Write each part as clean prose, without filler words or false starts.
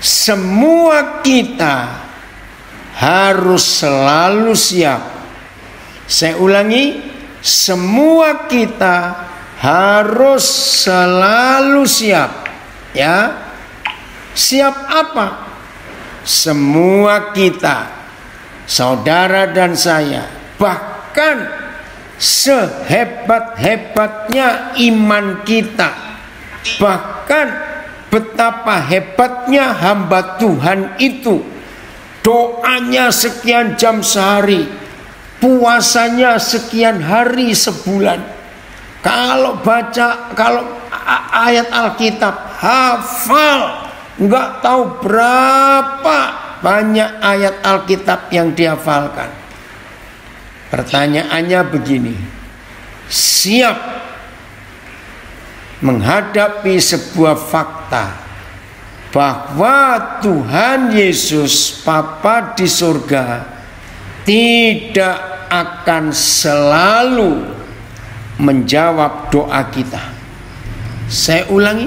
semua kita harus selalu siap. Saya ulangi, semua kita harus selalu siap. Ya, siap apa? Semua kita, saudara dan saya, bahkan sehebat-hebatnya iman kita, bahkan betapa hebatnya hamba Tuhan itu, doanya sekian jam sehari, puasanya sekian hari sebulan. Kalau ayat Alkitab hafal, nggak tahu berapa banyak ayat Alkitab yang dihafalkan. Pertanyaannya begini, siap menghadapi sebuah fakta bahwa Tuhan Yesus Bapa di surga tidak akan selalu menjawab doa kita. Saya ulangi,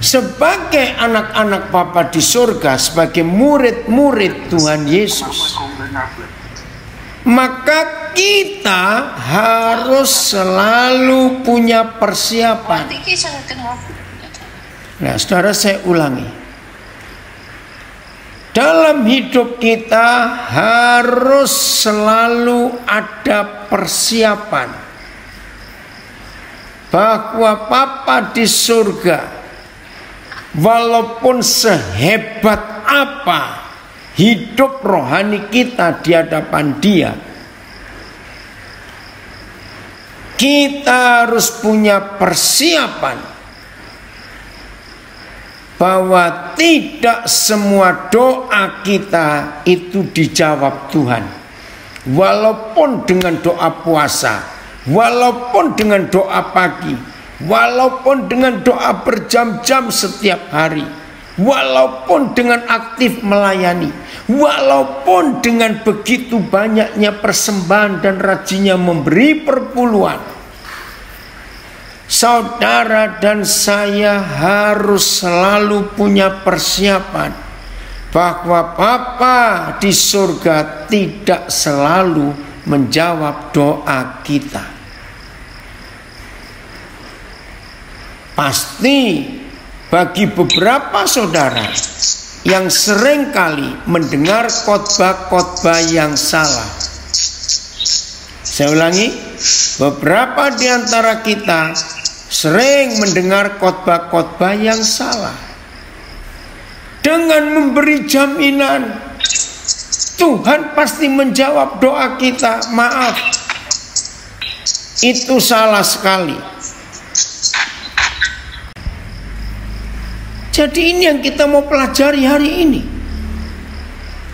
sebagai anak-anak Bapa di surga, sebagai murid-murid Tuhan Yesus, maka kita harus selalu punya persiapan. Nah, saudara, saya ulangi. Dalam hidup kita harus selalu ada persiapan. Bahwa Bapa di surga, walaupun sehebat apa hidup rohani kita di hadapan Dia, kita harus punya persiapan bahwa tidak semua doa kita itu dijawab Tuhan. Walaupun dengan doa puasa, walaupun dengan doa pagi, walaupun dengan doa berjam-jam setiap hari, walaupun dengan aktif melayani, walaupun dengan begitu banyaknya persembahan dan rajinnya memberi perpuluhan, saudara dan saya harus selalu punya persiapan bahwa Bapa di surga tidak selalu menjawab doa kita. Pasti bagi beberapa saudara yang seringkali mendengar khotbah-khotbah yang salah. Saya ulangi, beberapa di antara kita sering mendengar khotbah-khotbah yang salah. Dengan memberi jaminan Tuhan pasti menjawab doa kita. Maaf, itu salah sekali. Jadi ini yang kita mau pelajari hari ini.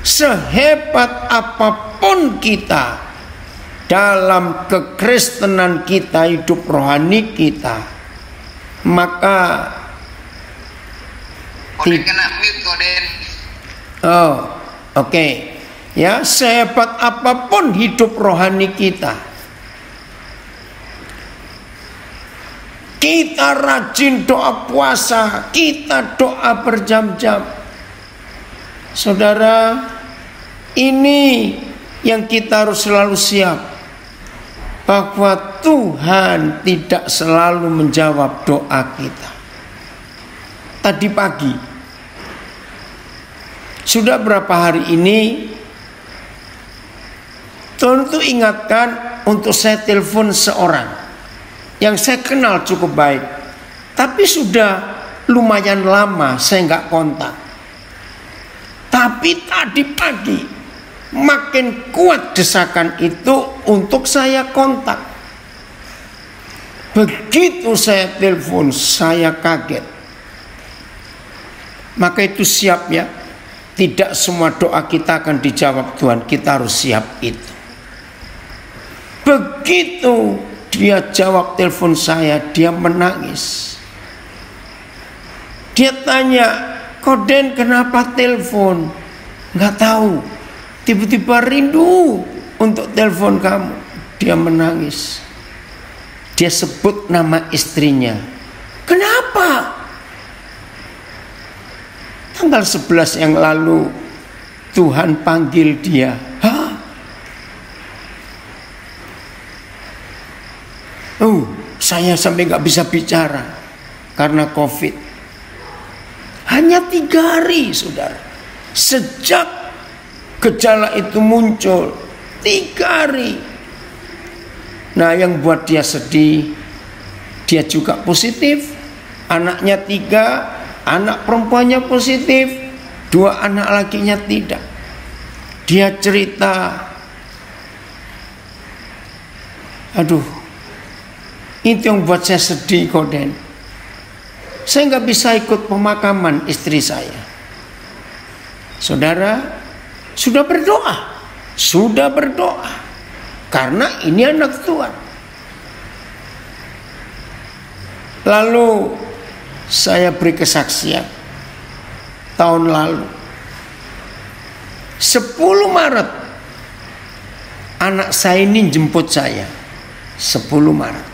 Sehebat apapun kita dalam kekristenan kita, hidup rohani kita, maka oke. Ya, sehebat apapun hidup rohani kita, kita rajin doa puasa, kita doa berjam-jam. Saudara, ini yang kita harus selalu siap, bahwa Tuhan tidak selalu menjawab doa kita. Tadi pagi, sudah berapa hari ini, Tuhan itu ingatkan untuk saya telepon seorang yang saya kenal cukup baik, tapi sudah lumayan lama saya nggak kontak. Tapi tadi pagi makin kuat desakan itu untuk saya kontak. Begitu saya telepon, saya kaget. Maka itu siap ya, tidak semua doa kita akan dijawab Tuhan. Kita harus siap itu. Begitu dia jawab telepon saya, dia menangis. Dia tanya, "Koden, kenapa telepon?" Nggak tahu. Tiba-tiba rindu untuk telepon kamu. Dia menangis. Dia sebut nama istrinya. "Kenapa?" Tanggal 11 yang lalu Tuhan panggil dia. Hah? Saya sampai gak bisa bicara karena COVID. Hanya 3 hari, saudara. Sejak gejala itu muncul, 3 hari. Nah, yang buat dia sedih, dia juga positif. Anaknya 3, anak perempuannya positif, 2 anak lakinya tidak. Dia cerita, aduh, itu yang buat saya sedih, Koden. Saya nggak bisa ikut pemakaman istri saya. Saudara, sudah berdoa, karena ini anak Tuhan. Lalu saya beri kesaksian tahun lalu 10 Maret anak saya ini jemput saya. 10 Maret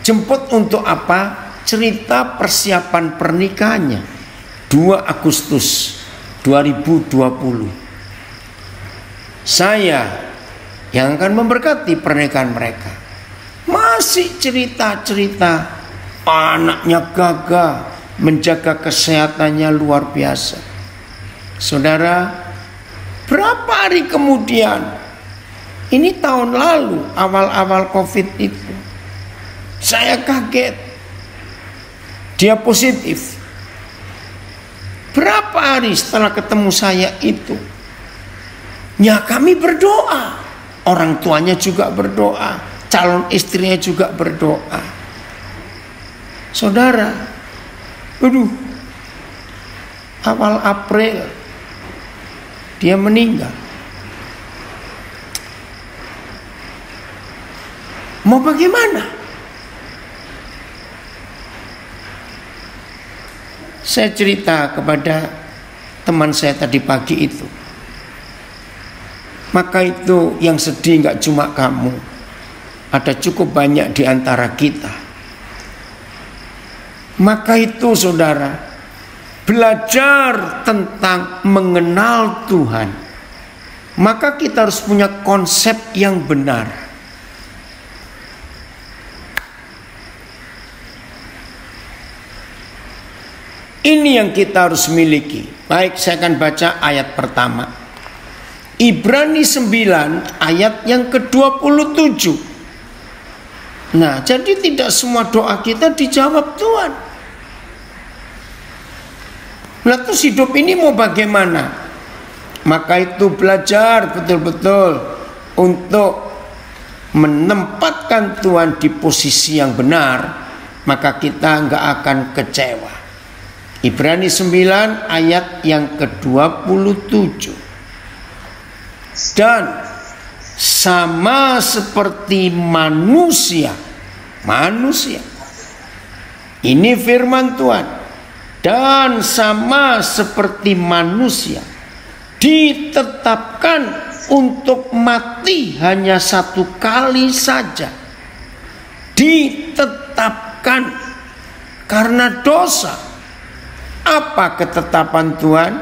jemput untuk apa? Cerita persiapan pernikahannya 2 Agustus 2020. Saya yang akan memberkati pernikahan mereka. Masih cerita-cerita anaknya gagah, menjaga kesehatannya luar biasa. Saudara, berapa hari kemudian, ini tahun lalu, awal-awal COVID itu, saya kaget, dia positif. Berapa hari setelah ketemu saya itu, ya kami berdoa, orang tuanya juga berdoa, calon istrinya juga berdoa. Saudara, awal April dia meninggal. Mau bagaimana? Saya cerita kepada teman saya tadi pagi itu. Maka itu yang sedih gak cuma kamu, ada cukup banyak di antara kita. Maka itu saudara, belajar tentang mengenal Tuhan, maka kita harus punya konsep yang benar. Ini yang kita harus miliki. Baik, saya akan baca ayat pertama. Ibrani 9 ayat yang ke-27. Nah, jadi tidak semua doa kita dijawab Tuhan. Nah, terus hidup ini mau bagaimana? Maka itu belajar betul-betul untuk menempatkan Tuhan di posisi yang benar, maka kita nggak akan kecewa. Ibrani 9 ayat yang ke-27. Dan sama seperti manusia. Ini firman Tuhan. Dan sama seperti manusia ditetapkan untuk mati hanya 1 kali saja. Ditetapkan karena dosa. Apa ketetapan Tuhan?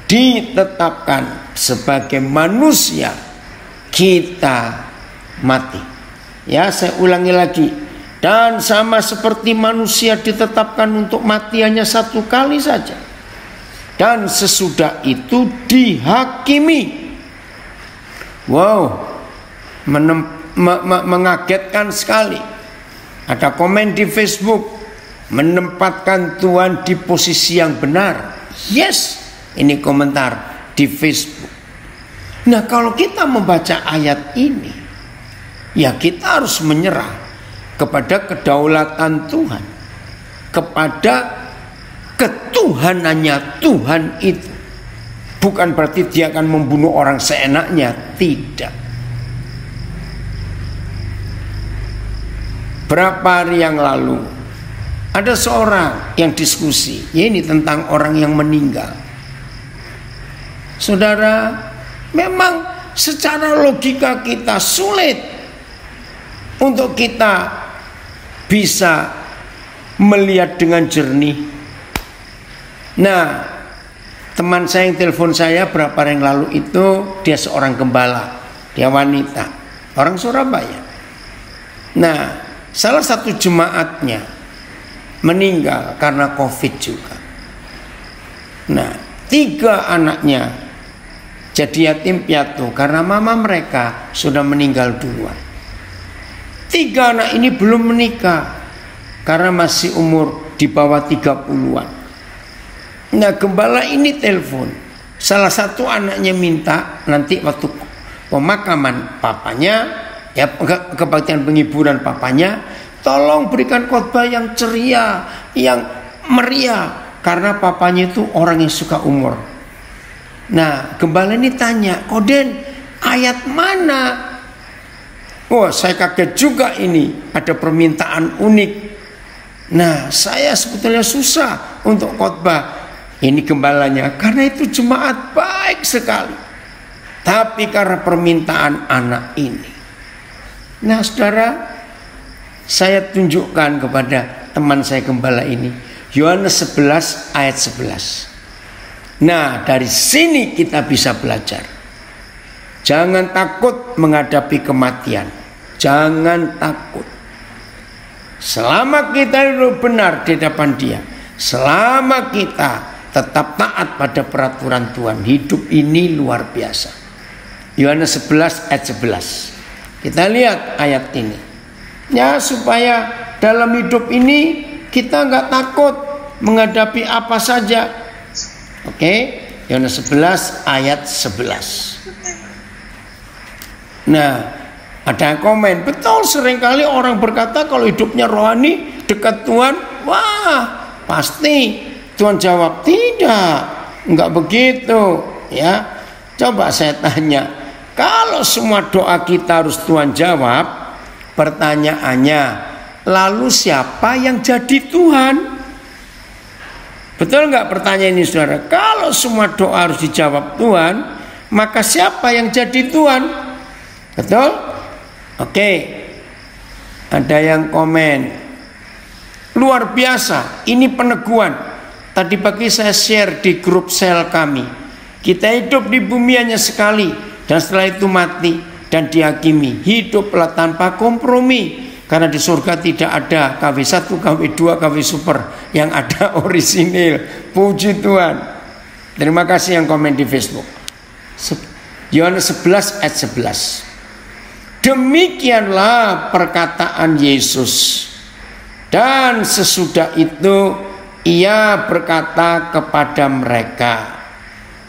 Ditetapkan sebagai manusia kita mati. Ya, saya ulangi lagi. Dan sama seperti manusia ditetapkan untuk mati hanya 1 kali saja. Dan sesudah itu dihakimi. Wow, mengagetkan sekali. Ada komen di Facebook, menempatkan Tuhan di posisi yang benar. Yes, ini komentar di Facebook. Nah, kalau kita membaca ayat ini, ya kita harus menyerah kepada kedaulatan Tuhan, kepada ketuhanannya Tuhan itu. Bukan berarti dia akan membunuh orang seenaknya, tidak. Berapa hari yang lalu ada seorang yang diskusi, ya ini tentang orang yang meninggal. Saudara, memang secara logika kita sulit untuk kita bisa melihat dengan jernih. Nah, teman saya yang telepon saya berapa hari yang lalu itu, dia seorang gembala, dia wanita, orang Surabaya. Nah, salah satu jemaatnya meninggal karena COVID juga. Nah, 3 anaknya jadi yatim piatu karena mama mereka sudah meninggal duluan. 3 anak ini belum menikah karena masih umur di bawah 30-an. Nah, gembala ini telepon. Salah satu anaknya minta nanti waktu pemakaman papanya, ya kebaktian penghiburan papanya, tolong berikan khotbah yang ceria, yang meriah, karena papanya itu orang yang suka umur. Nah, gembala ini tanya, Koden, ayat mana? Oh, saya kaget juga ini, ada permintaan unik. Nah, saya sebetulnya susah untuk khotbah. Ini gembalanya, karena itu jemaat baik sekali. Tapi karena permintaan anak ini. Nah, saudara, saya tunjukkan kepada teman saya gembala ini, Yohanes 11 ayat 11. Nah, dari sini kita bisa belajar. Jangan takut menghadapi kematian. Jangan takut. Selama kita hidup benar di depan Dia, selama kita tetap taat pada peraturan Tuhan, hidup ini luar biasa. Yohanes 11 ayat 11. Kita lihat ayat ini. Ya, supaya dalam hidup ini kita nggak takut menghadapi apa saja. Oke, Yohanes 11 ayat 11. Nah, ada yang komen, betul, seringkali orang berkata kalau hidupnya rohani dekat Tuhan, wah pasti Tuhan jawab, tidak, enggak begitu, ya. Coba saya tanya, kalau semua doa kita harus Tuhan jawab, pertanyaannya, lalu siapa yang jadi Tuhan? Betul enggak pertanyaan ini, saudara? Kalau semua doa harus dijawab Tuhan, maka siapa yang jadi Tuhan? Betul? Oke. Ada yang komen, luar biasa, ini peneguhan. Tadi pagi saya share di grup sel kami. Kita hidup di bumi hanya sekali, dan setelah itu mati dan dihakimi. Hiduplah tanpa kompromi, karena di surga tidak ada KW1, KW2, KW super, yang ada orisinil. Puji Tuhan. Terima kasih yang komen di Facebook. Yohanes 11 ayat 11. Demikianlah perkataan Yesus. Dan sesudah itu Ia berkata kepada mereka,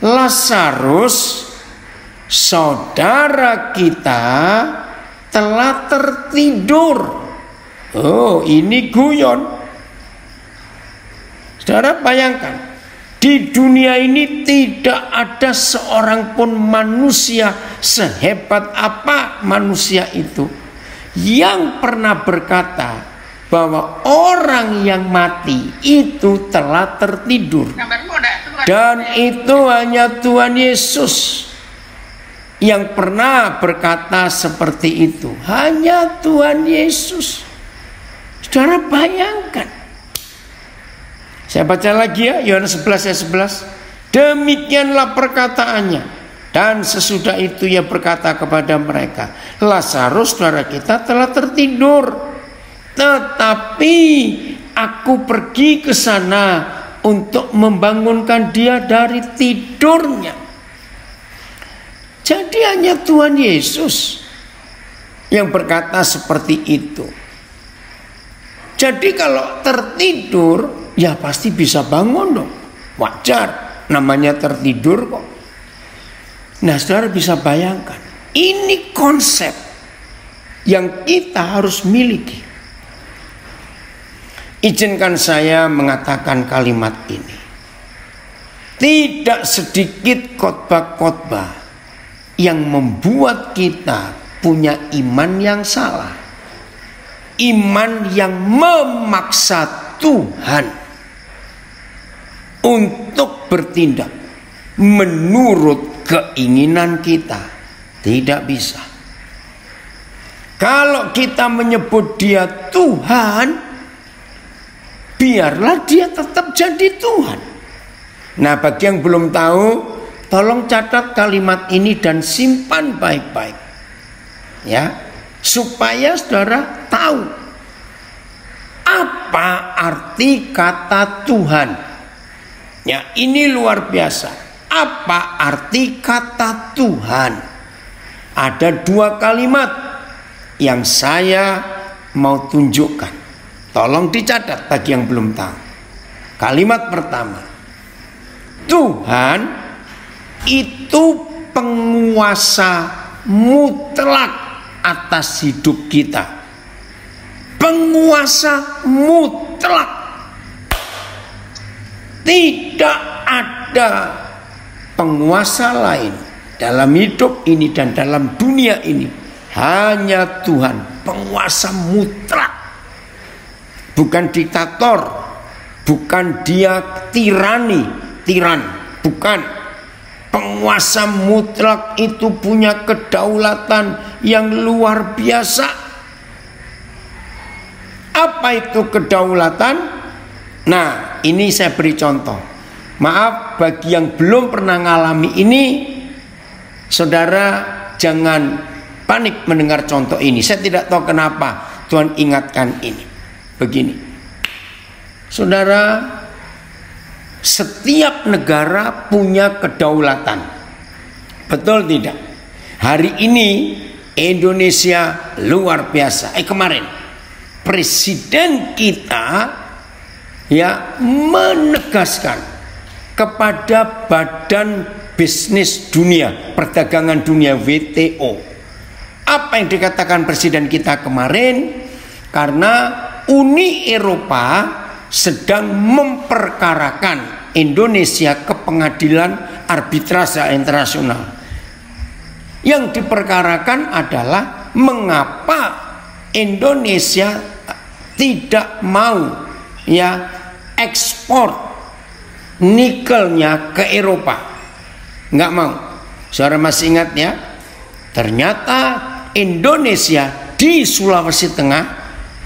Lazarus, saudara kita, telah tertidur. Oh, ini guyon. Saudara bayangkan, di dunia ini tidak ada seorang pun manusia, sehebat apa manusia itu, yang pernah berkata bahwa orang yang mati itu telah tertidur. Dan itu hanya Tuhan Yesus yang pernah berkata seperti itu. Hanya Tuhan Yesus. Saudara bayangkan. Saya baca lagi ya, Yohanes 11 ayat 11. Demikianlah perkataannya. Dan sesudah itu Ia berkata kepada mereka, Lazarus saudara kita telah tertidur, tetapi aku pergi ke sana untuk membangunkan dia dari tidurnya. Jadi hanya Tuhan Yesus yang berkata seperti itu. Jadi kalau tertidur, ya pasti bisa bangun dong. Wajar, namanya tertidur kok. Nah, saudara bisa bayangkan, ini konsep yang kita harus miliki. Izinkan saya mengatakan kalimat ini. Tidak sedikit khotbah-khotbah yang membuat kita punya iman yang salah. Iman yang memaksa Tuhan untuk bertindak menurut keinginan kita. Tidak bisa. Kalau kita menyebut Dia Tuhan, biarlah Dia tetap jadi Tuhan. Nah, bagi yang belum tahu, tolong catat kalimat ini dan simpan baik-baik, ya, supaya saudara tahu apa arti kata Tuhan. Ya, ini luar biasa. Apa arti kata Tuhan? Ada 2 kalimat yang saya mau tunjukkan. Tolong dicatat bagi yang belum tahu. Kalimat pertama, Tuhan itu penguasa mutlak atas hidup kita. Penguasa mutlak. Tidak ada penguasa lain dalam hidup ini dan dalam dunia ini. Hanya Tuhan, penguasa mutlak. Bukan diktator, bukan dia tiran, bukan. Penguasa mutlak itu punya kedaulatan yang luar biasa. Apa itu kedaulatan? Nah, ini saya beri contoh. Maaf bagi yang belum pernah ngalami ini, saudara jangan panik mendengar contoh ini. Saya tidak tahu kenapa Tuhan ingatkan ini. Begini, saudara, setiap negara punya kedaulatan. Betul tidak? Hari ini Indonesia luar biasa. Kemarin presiden kita ya menegaskan kepada Badan Bisnis Dunia, Perdagangan Dunia WTO. Apa yang dikatakan presiden kita kemarin? Karena Uni Eropa sedang memperkarakan Indonesia ke pengadilan arbitrase internasional. Yang diperkarakan adalah mengapa Indonesia tidak mau ya ekspor nikelnya ke Eropa. Nggak mau. Saudara masih ingat ya? Ternyata Indonesia di Sulawesi Tengah,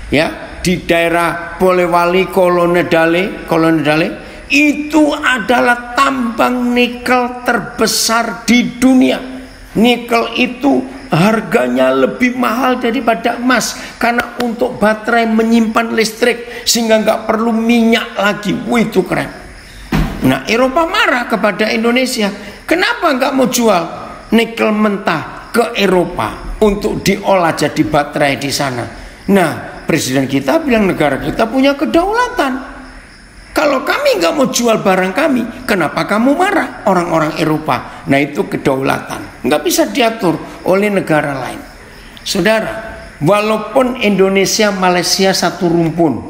ya, di daerah Polewali, Kolonedale itu adalah tambang nikel terbesar di dunia. Nikel itu harganya lebih mahal daripada emas, karena untuk baterai menyimpan listrik sehingga nggak perlu minyak lagi. Wih, itu keren. Nah, Eropa marah kepada Indonesia. Kenapa nggak mau jual nikel mentah ke Eropa untuk diolah jadi baterai di sana? Nah, presiden kita bilang negara kita punya kedaulatan. Kalau kami nggak mau jual barang kami, kenapa kamu marah orang-orang Eropa? Nah, itu kedaulatan. Nggak bisa diatur oleh negara lain. Saudara, walaupun Indonesia, Malaysia satu rumpun,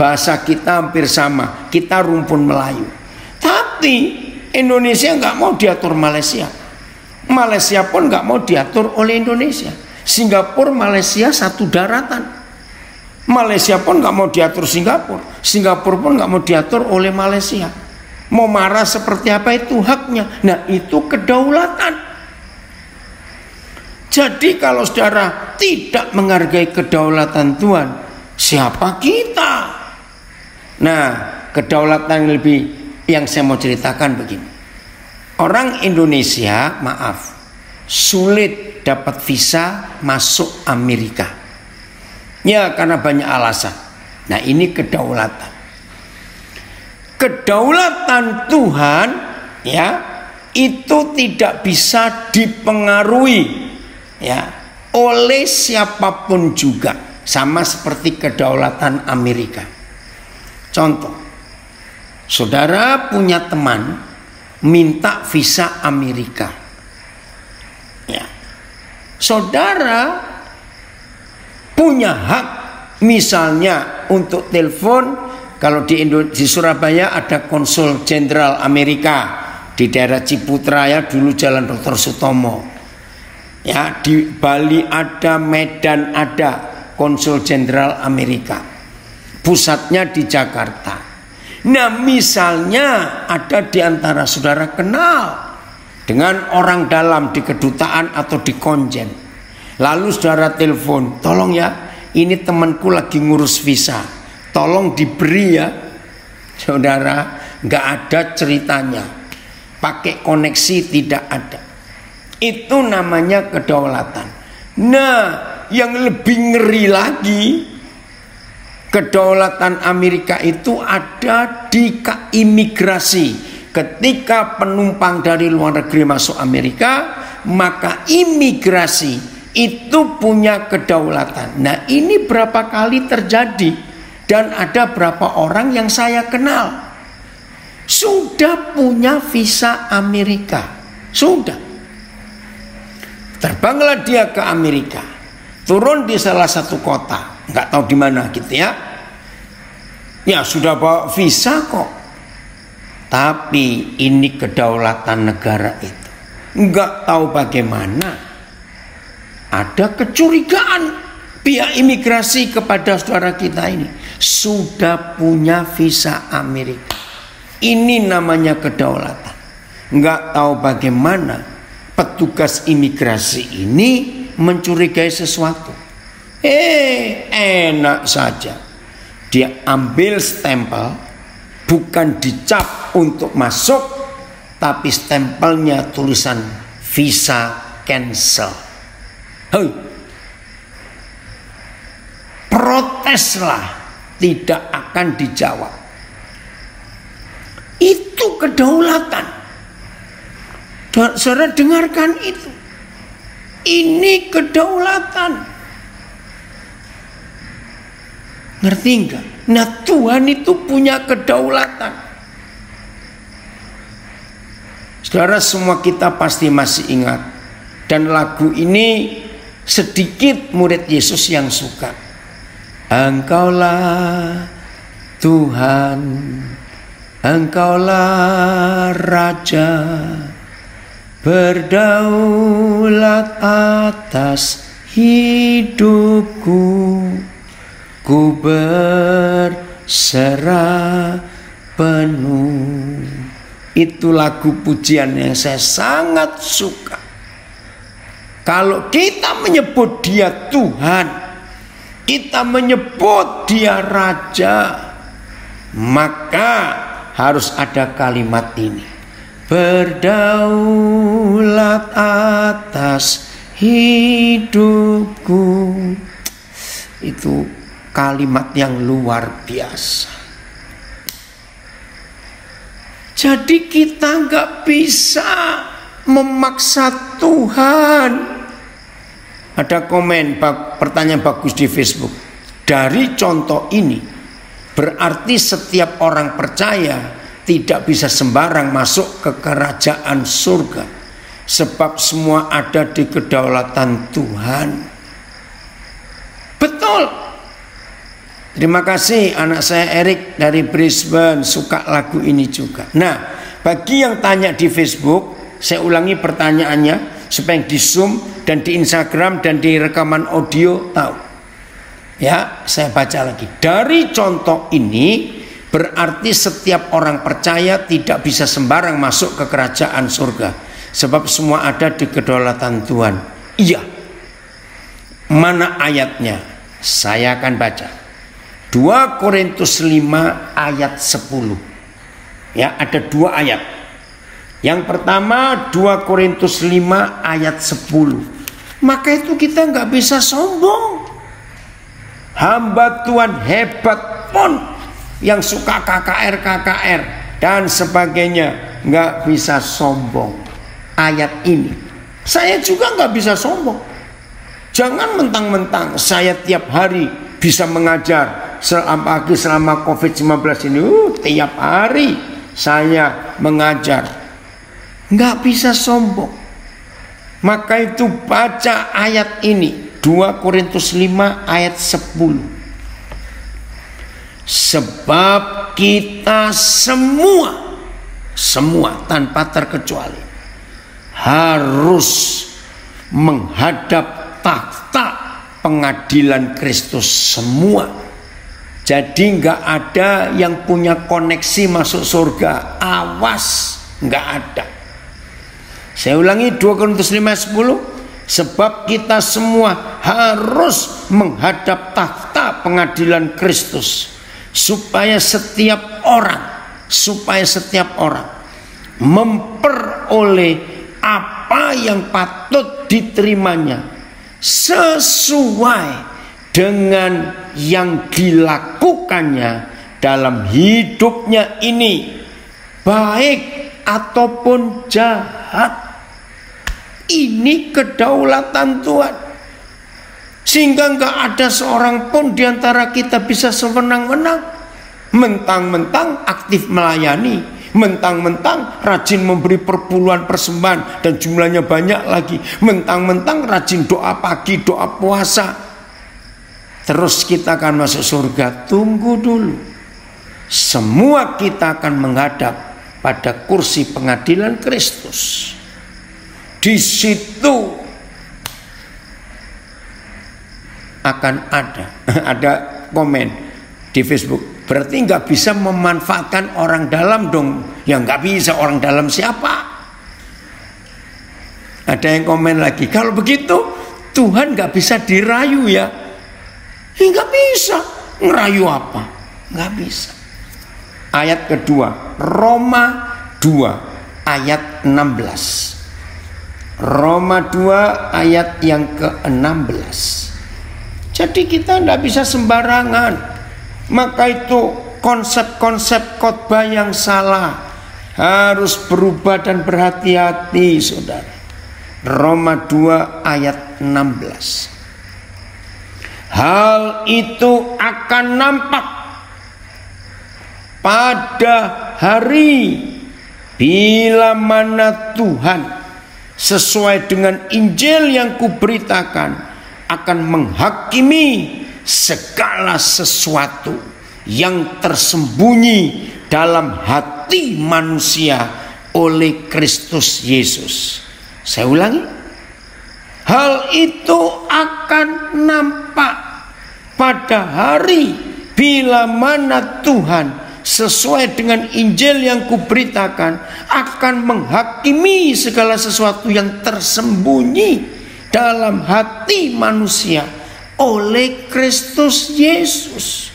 bahasa kita hampir sama, kita rumpun Melayu. Tapi Indonesia nggak mau diatur Malaysia. Malaysia pun nggak mau diatur oleh Indonesia. Singapura, Malaysia satu daratan. Malaysia pun nggak mau diatur Singapura. Singapura pun nggak mau diatur oleh Malaysia. Mau marah seperti apa itu haknya. Nah, itu kedaulatan. Jadi kalau saudara tidak menghargai kedaulatan Tuhan, siapa kita? Nah, kedaulatan yang saya mau ceritakan begini. Orang Indonesia, maaf, sulit dapat visa masuk Amerika. Ya, karena banyak alasan. Nah, ini kedaulatan. Kedaulatan Tuhan, ya, itu tidak bisa dipengaruhi, ya, oleh siapapun juga. Sama seperti kedaulatan Amerika. Contoh, saudara punya teman minta visa Amerika, ya, saudara punya hak misalnya untuk telepon. Kalau di Surabaya ada konsul jenderal Amerika di daerah Ciputra, ya, dulu Jalan Dr. Sutomo, ya, di Bali ada, Medan ada konsul jenderal Amerika, pusatnya di Jakarta. Nah, misalnya ada di antara saudara kenal dengan orang dalam di kedutaan atau di konjen, lalu saudara telepon, tolong ya, ini temanku lagi ngurus visa, tolong diberi ya Saudara, nggak ada ceritanya. Pakai koneksi tidak ada. Itu namanya kedaulatan. Nah, yang lebih ngeri lagi, kedaulatan Amerika itu ada di imigrasi. Ketika penumpang dari luar negeri masuk Amerika, maka imigrasi itu punya kedaulatan. Nah, ini berapa kali terjadi dan ada berapa orang yang saya kenal sudah punya visa Amerika. Sudah. Terbanglah dia ke Amerika, turun di salah satu kota, nggak tahu di mana gitu ya. Ya sudah bawa visa kok. Tapi ini kedaulatan negara itu. Nggak tahu bagaimana ada kecurigaan pihak imigrasi kepada saudara kita ini. Sudah punya visa Amerika. Ini namanya kedaulatan. Nggak tahu bagaimana petugas imigrasi ini mencurigai sesuatu. Enak saja. Dia ambil stempel, bukan dicap untuk masuk, tapi stempelnya tulisan visa cancel. Hei. Proteslah, tidak akan dijawab. Itu kedaulatan. Saudara dengarkan itu. Ini kedaulatan. Ngerti enggak? Nah, Tuhan itu punya kedaulatan. Saudara, semua kita pasti masih ingat. Dan lagu ini sedikit murid Yesus yang suka. Engkaulah Tuhan, Engkaulah Raja, berdaulat atas hidupku. Ku berserah penuh. Itu lagu pujian yang saya sangat suka. Kalau kita menyebut dia Tuhan, kita menyebut dia Raja, maka harus ada kalimat ini. Berdaulat atas hidupku. Itu kalimat yang luar biasa. Jadi kita nggak bisa memaksa Tuhan. Ada komen, pertanyaan bagus di Facebook. Dari contoh ini, berarti setiap orang percaya tidak bisa sembarang masuk ke kerajaan surga. Sebab semua ada di kedaulatan Tuhan. Betul. Terima kasih anak saya Erik dari Brisbane, suka lagu ini juga. Nah, bagi yang tanya di Facebook, saya ulangi pertanyaannya supaya di Zoom dan di Instagram dan di rekaman audio tahu. Ya, saya baca lagi. Dari contoh ini berarti setiap orang percaya tidak bisa sembarang masuk ke kerajaan surga. Sebab semua ada di kedaulatan Tuhan. Iya. Mana ayatnya? Saya akan baca. 2 Korintus 5 ayat 10. Ya, ada 2 ayat. Yang pertama 2 Korintus 5 ayat 10. Maka itu kita nggak bisa sombong. Hamba Tuhan hebat pun yang suka KKR dan sebagainya nggak bisa sombong. Ayat ini saya juga nggak bisa sombong. Jangan mentang-mentang saya tiap hari bisa mengajar selama COVID-19 ini, tiap hari saya mengajar. Nggak bisa sombong. Maka itu baca ayat ini, 2 Korintus 5 ayat 10. Sebab kita semua tanpa terkecuali harus menghadap takhta pengadilan Kristus semua. Jadi nggak ada yang punya koneksi masuk surga. Awas, nggak ada. Saya ulangi 2 Korintus 5:10. Sebab kita semua harus menghadap takhta pengadilan Kristus. supaya setiap orang memperoleh apa yang patut diterimanya sesuai dengan yang dilakukannya dalam hidupnya ini, baik ataupun jahat. Ini kedaulatan Tuhan, sehingga nggak ada seorang pun diantara kita bisa sewenang-wenang, mentang-mentang aktif melayani, mentang-mentang rajin memberi perpuluhan persembahan dan jumlahnya banyak lagi, mentang-mentang rajin doa pagi, doa puasa, terus kita akan masuk surga. Tunggu dulu, semua kita akan menghadap pada kursi pengadilan Kristus. Di situ akan ada komen di Facebook, berarti nggak bisa memanfaatkan orang dalam dong. Ya nggak bisa, orang dalam siapa? Ada yang komen lagi, kalau begitu Tuhan nggak bisa dirayu ya? Nggak bisa, ngerayu apa? Nggak bisa. Ayat kedua, Roma 2 ayat 16. Roma 2 ayat yang ke-16. Jadi kita tidak bisa sembarangan. Maka itu konsep-konsep khotbah yang salah harus berubah dan berhati-hati, saudara. Roma 2 ayat 16. Hal itu akan nampak pada hari bila mana Tuhan sesuai dengan Injil yang kuberitakan akan menghakimi segala sesuatu yang tersembunyi dalam hati manusia oleh Kristus Yesus. Saya ulangi, hal itu akan nampak pada hari bila mana Tuhan sesuai dengan Injil yang kuberitakan akan menghakimi segala sesuatu yang tersembunyi dalam hati manusia oleh Kristus Yesus.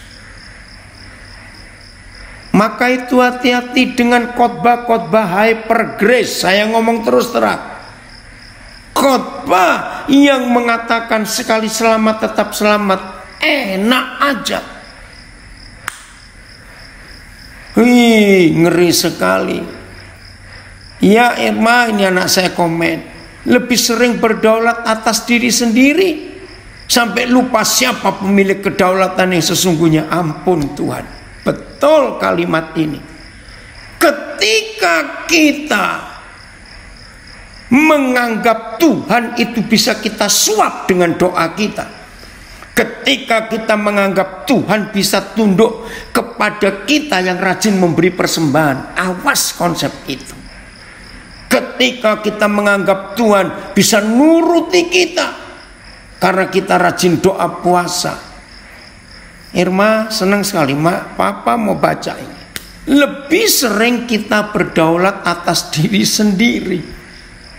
Maka itu hati-hati dengan khotbah-khotbah hyper grace. Saya ngomong terus terang, khotbah yang mengatakan sekali selamat tetap selamat, enak aja. Ngeri sekali. Ya Irma, ini anak saya komen, lebih sering berdaulat atas diri sendiri sampai lupa siapa pemilik kedaulatan yang sesungguhnya. Ampun Tuhan, betul kalimat ini. Ketika kita menganggap Tuhan itu bisa kita suap dengan doa kita, ketika kita menganggap Tuhan bisa tunduk kepada kita yang rajin memberi persembahan, awas konsep itu. Ketika kita menganggap Tuhan bisa nuruti kita karena kita rajin doa puasa. Irma senang sekali, Mak, Papa mau baca ini. Lebih sering kita berdaulat atas diri sendiri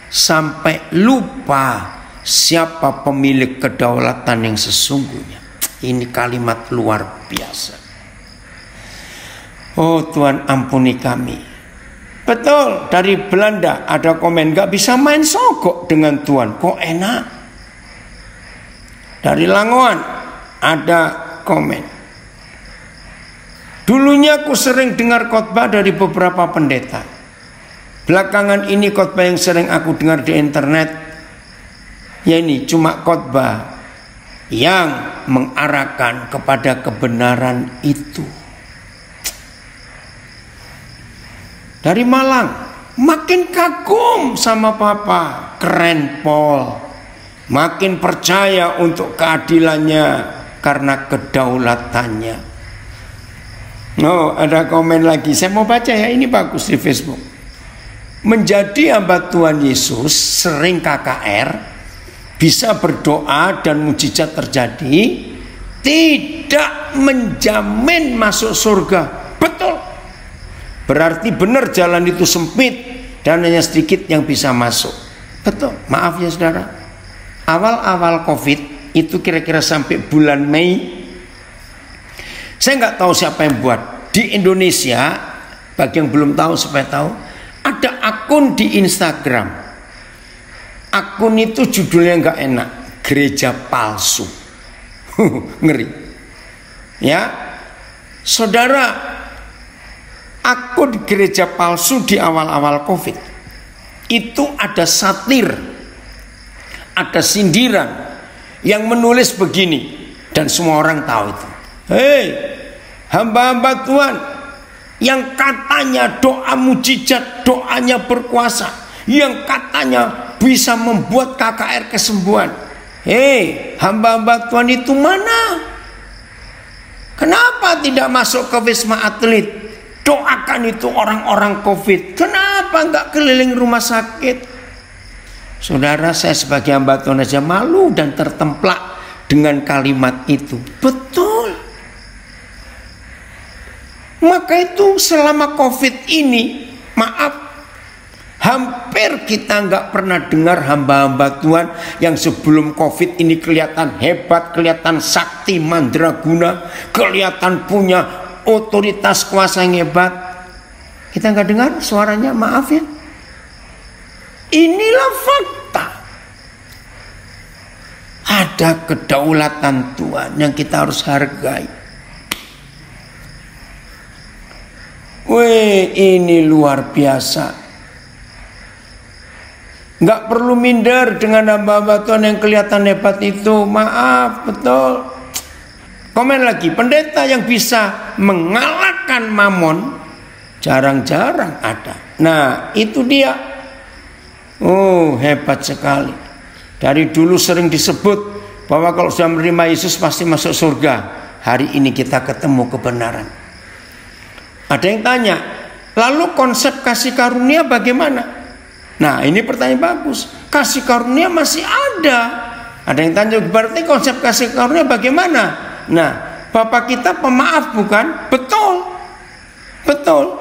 sampai lupa siapa pemilik kedaulatan yang sesungguhnya. Ini kalimat luar biasa. Oh Tuhan, ampuni kami. Betul, dari Belanda ada komen, gak bisa main sogok dengan Tuhan, kok enak. Dari Langoan ada komen, dulunya aku sering dengar khotbah dari beberapa pendeta. Belakangan ini khotbah yang sering aku dengar di internet, ya ini cuma khotbah yang mengarahkan kepada kebenaran itu. Dari Malang, makin kagum sama Papa, keren Paul, makin percaya untuk keadilannya karena kedaulatannya. Oh, ada komen lagi, saya mau baca ya, ini bagus di Facebook. Menjadi hamba Tuhan Yesus sering KKR, bisa berdoa dan mujizat terjadi, tidak menjamin masuk surga. Betul. Berarti benar jalan itu sempit dan hanya sedikit yang bisa masuk. Betul. Maaf ya saudara, awal-awal COVID itu kira-kira sampai bulan Mei, Saya nggak tahu siapa yang buat. Di Indonesia, bagi yang belum tahu supaya tahu, ada akun di Instagram. Akun itu judulnya nggak enak, gereja palsu. Ngeri. Ya, saudara, akun gereja palsu di awal-awal COVID itu ada satir, ada sindiran yang menulis begini, dan semua orang tahu itu. Hei, hamba-hamba Tuhan yang katanya doa mujizat, doanya berkuasa, yang katanya bisa membuat KKR kesembuhan. Hei, hamba-hamba Tuhan itu mana? Kenapa tidak masuk ke Wisma Atlet? Doakan itu orang-orang COVID. Kenapa nggak keliling rumah sakit? Saudara, saya sebagai hamba Tuhan aja malu dan tertemplak dengan kalimat itu. Betul. Maka itu selama COVID ini, maaf, hampir kita nggak pernah dengar hamba-hamba Tuhan yang sebelum COVID ini kelihatan hebat, kelihatan sakti mandraguna, kelihatan punya otoritas kuasa yang hebat. Kita nggak dengar suaranya, maaf ya. Inilah fakta. Ada kedaulatan Tuhan yang kita harus hargai. Wih, ini luar biasa. Nggak perlu minder dengan hamba-hamba Tuhan yang kelihatan hebat itu. Maaf, betul. Komen lagi, pendeta yang bisa mengalahkan mamon jarang-jarang ada. Nah, itu dia. Oh, hebat sekali. Dari dulu sering disebut bahwa kalau sudah menerima Yesus pasti masuk surga. Hari ini kita ketemu kebenaran. Ada yang tanya, lalu konsep kasih karunia bagaimana? Nah, ini pertanyaan bagus. Kasih karunia masih ada. Ada yang tanya, berarti konsep kasih karunia bagaimana? Nah, Bapak kita pemaaf bukan? Betul. Betul.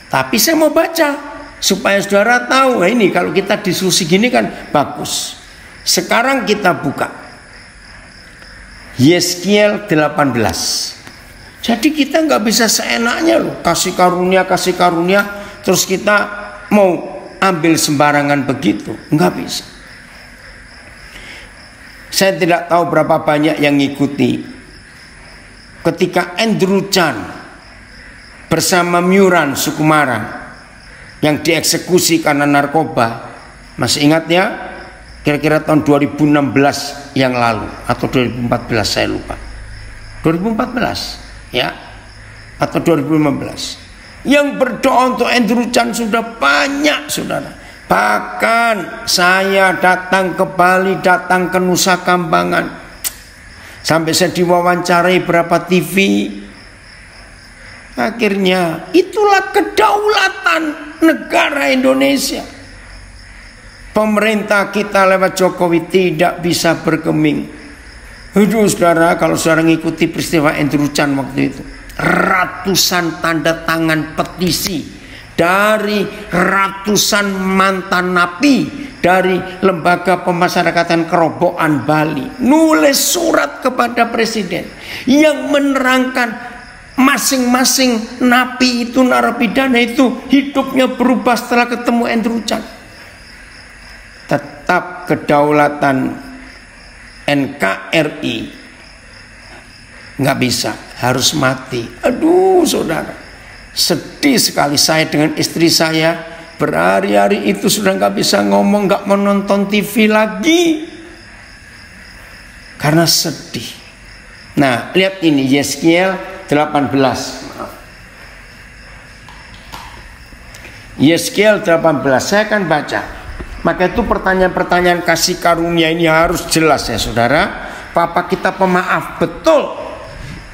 Tapi saya mau baca supaya saudara tahu. Nah, ini kalau kita diskusi gini kan bagus. Sekarang kita buka Yeskiel 18. Jadi kita nggak bisa seenaknya loh kasih karunia terus kita mau ambil sembarangan begitu, nggak bisa. Saya tidak tahu berapa banyak yang ngikuti ketika Andrew Chan bersama Myuran Sukumaran yang dieksekusi karena narkoba. Masih ingat ya? Kira-kira tahun 2016 yang lalu atau 2014, saya lupa. 2014 ya, atau 2015. Yang berdoa untuk Andrew Chan sudah banyak, saudara. Bahkan saya datang ke Bali, datang ke Nusa Kambangan, sampai saya diwawancarai berapa TV. Akhirnya itulah kedaulatan negara Indonesia. Pemerintah kita lewat Jokowi tidak bisa bergeming. Aduh saudara, kalau saudara ngikuti peristiwa Andrew Chan waktu itu, ratusan tanda tangan petisi dari ratusan mantan napi dari lembaga pemasyarakatan Kerobokan Bali nulis surat kepada presiden yang menerangkan masing-masing napi itu, narapidana itu hidupnya berubah setelah ketemu Andrew Chan. Tetap kedaulatan NKRI nggak bisa, harus mati. Aduh saudara, sedih sekali saya dengan istri saya. Berhari-hari itu sudah nggak bisa ngomong, nggak menonton TV lagi karena sedih. Nah, lihat ini Yeskiel 18. Yeskiel 18, saya akan baca. Maka itu pertanyaan-pertanyaan kasih karunia ini harus jelas ya saudara. Papa kita pemaaf, betul.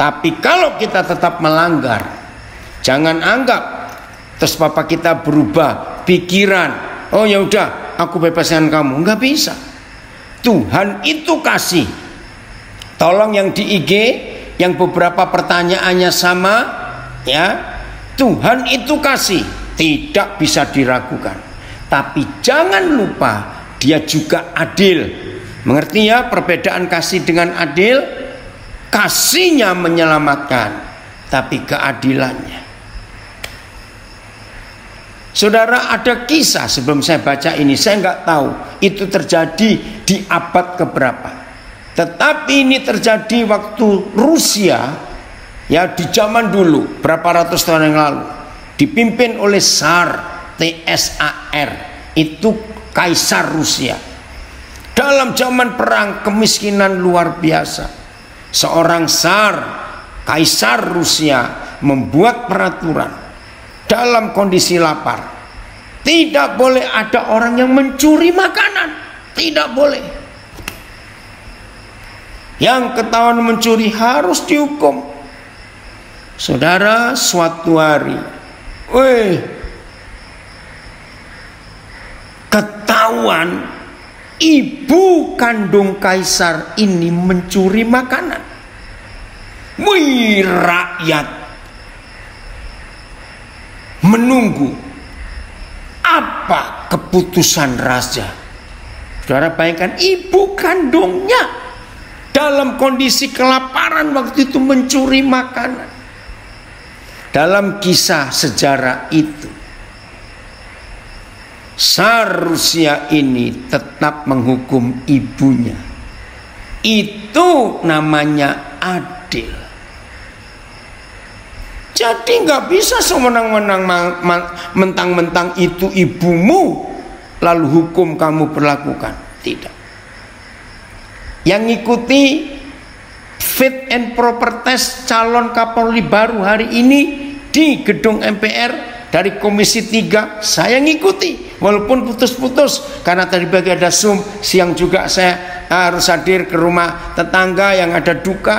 Tapi kalau kita tetap melanggar, jangan anggap terus papa kita berubah pikiran. Oh ya udah, aku bebaskan kamu. Enggak bisa. Tuhan itu kasih. Tolong yang di IG yang beberapa pertanyaannya sama ya. Tuhan itu kasih, tidak bisa diragukan. Tapi jangan lupa dia juga adil. Mengerti ya perbedaan kasih dengan adil? Kasihnya menyelamatkan, tapi keadilannya. Saudara, ada kisah sebelum saya baca ini, saya nggak tahu itu terjadi di abad keberapa. Tetapi ini terjadi waktu Rusia, ya, di zaman dulu, berapa ratus tahun yang lalu, dipimpin oleh Tsar, TSAR, itu Kaisar Rusia. Dalam zaman perang, kemiskinan luar biasa. Seorang Tsar, Kaisar Rusia, membuat peraturan. Dalam kondisi lapar, tidak boleh ada orang yang mencuri makanan. Tidak boleh. Yang ketahuan mencuri harus dihukum. Saudara, suatu hari, ketahuan ibu kandung kaisar ini mencuri makanan. Rakyat menunggu apa keputusan raja. Saudara bayangkan, ibu kandungnya dalam kondisi kelaparan waktu itu mencuri makanan. Dalam kisah sejarah itu, Tsar Rusia ini tetap menghukum ibunya. Itu namanya adil. Jadi nggak bisa semenang-menang mentang-mentang itu ibumu lalu hukum kamu perlakukan. Tidak. Yang ngikuti fit and proper test calon Kapolri baru hari ini di gedung MPR dari Komisi 3, saya ngikuti walaupun putus-putus karena tadi pagi ada Zoom, siang juga saya harus hadir ke rumah tetangga yang ada duka.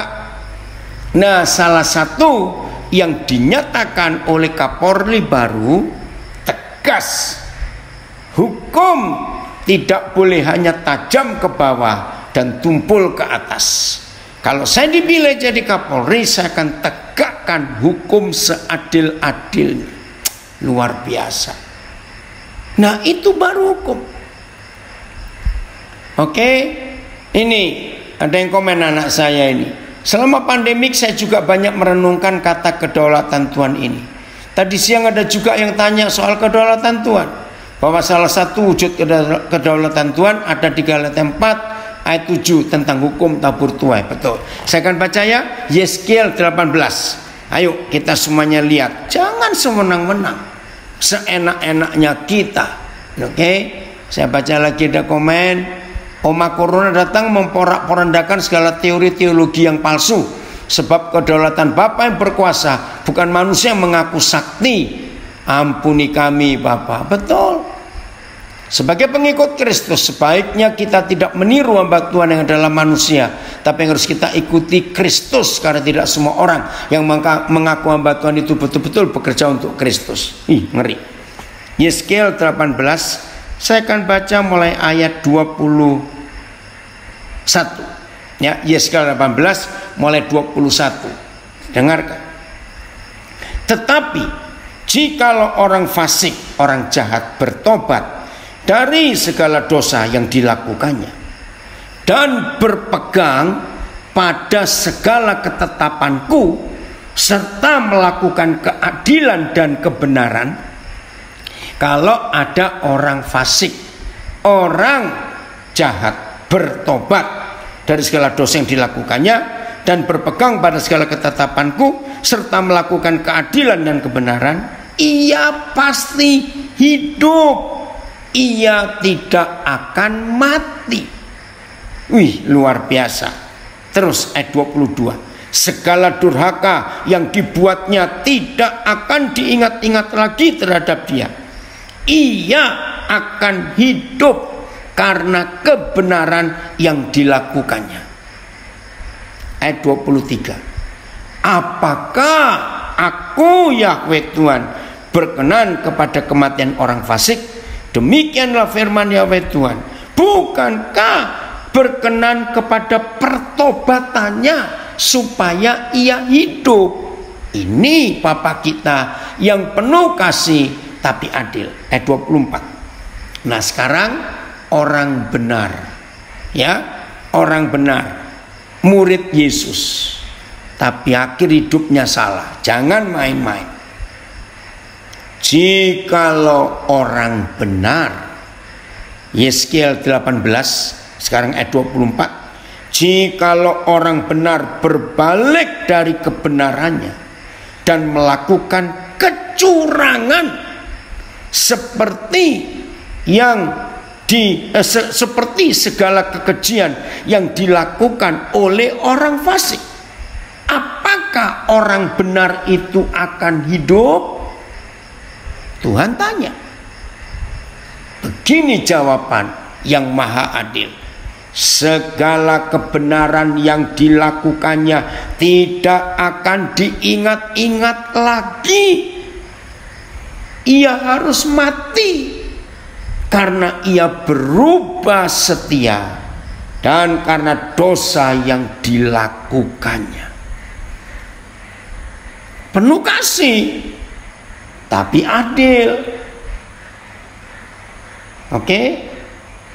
Nah, salah satu yang dinyatakan oleh Kapolri baru tegas, hukum tidak boleh hanya tajam ke bawah dan tumpul ke atas. Kalau saya dipilih jadi Kapolri, saya akan tegakkan hukum seadil-adilnya. Luar biasa. Nah, itu baru hukum. Oke, ini ada yang komen anak saya ini. Selama pandemik saya juga banyak merenungkan kata kedaulatan Tuhan ini. Tadi siang ada juga yang tanya soal kedaulatan Tuhan, bahwa salah satu wujud kedaulatan Tuhan ada di Galatia 4 ayat 7 tentang hukum tabur tuai. Betul. Saya akan baca ya, Yeskiel 18. Ayo kita semuanya lihat. Jangan semenang-menang, seenak-enaknya kita. Oke, saya baca lagi, ada komen. Oma Corona datang memporak-porandakan segala teori teologi yang palsu. Sebab kedaulatan Bapa yang berkuasa, bukan manusia yang mengaku sakti. Ampuni kami Bapa. Betul. Sebagai pengikut Kristus, sebaiknya kita tidak meniru hamba Tuhan yang adalah manusia, tapi yang harus kita ikuti Kristus. Karena tidak semua orang yang mengaku hamba Tuhan itu betul-betul bekerja untuk Kristus. Ngeri. Yeskiel 18. Saya akan baca mulai ayat 21. Ya, Yeskiel 18 mulai 21. Dengarkan. Tetapi jikalau orang fasik, orang jahat bertobat dari segala dosa yang dilakukannya dan berpegang pada segala ketetapanku serta melakukan keadilan dan kebenaran. Kalau ada orang fasik, orang jahat bertobat dari segala dosa yang dilakukannya dan berpegang pada segala ketetapanku serta melakukan keadilan dan kebenaran, ia pasti hidup. Ia tidak akan mati. Luar biasa. Terus ayat 22. Segala durhaka yang dibuatnya tidak akan diingat-ingat lagi terhadap dia. Ia akan hidup karena kebenaran yang dilakukannya. Ayat 23. Apakah aku Yahweh Tuhan berkenan kepada kematian orang fasik? Demikianlah firman Yahweh Tuhan. Bukankah berkenan kepada pertobatannya supaya ia hidup? Ini Bapa kita yang penuh kasih tapi adil. Ayat 24. Nah, sekarang orang benar, ya, orang benar, murid Yesus, tapi akhir hidupnya salah. Jangan main-main. Jikalau orang benar, Yeskiel 18 sekarang ayat 24, jikalau orang benar berbalik dari kebenarannya dan melakukan kecurangan seperti seperti segala kekejian yang dilakukan oleh orang fasik, apakah orang benar itu akan hidup? Tuhan tanya. Begini jawaban yang maha adil: segala kebenaran yang dilakukannya tidak akan diingat-ingat lagi. Ia harus mati karena ia berubah setia dan karena dosa yang dilakukannya. Penuh kasih tapi adil. Oke?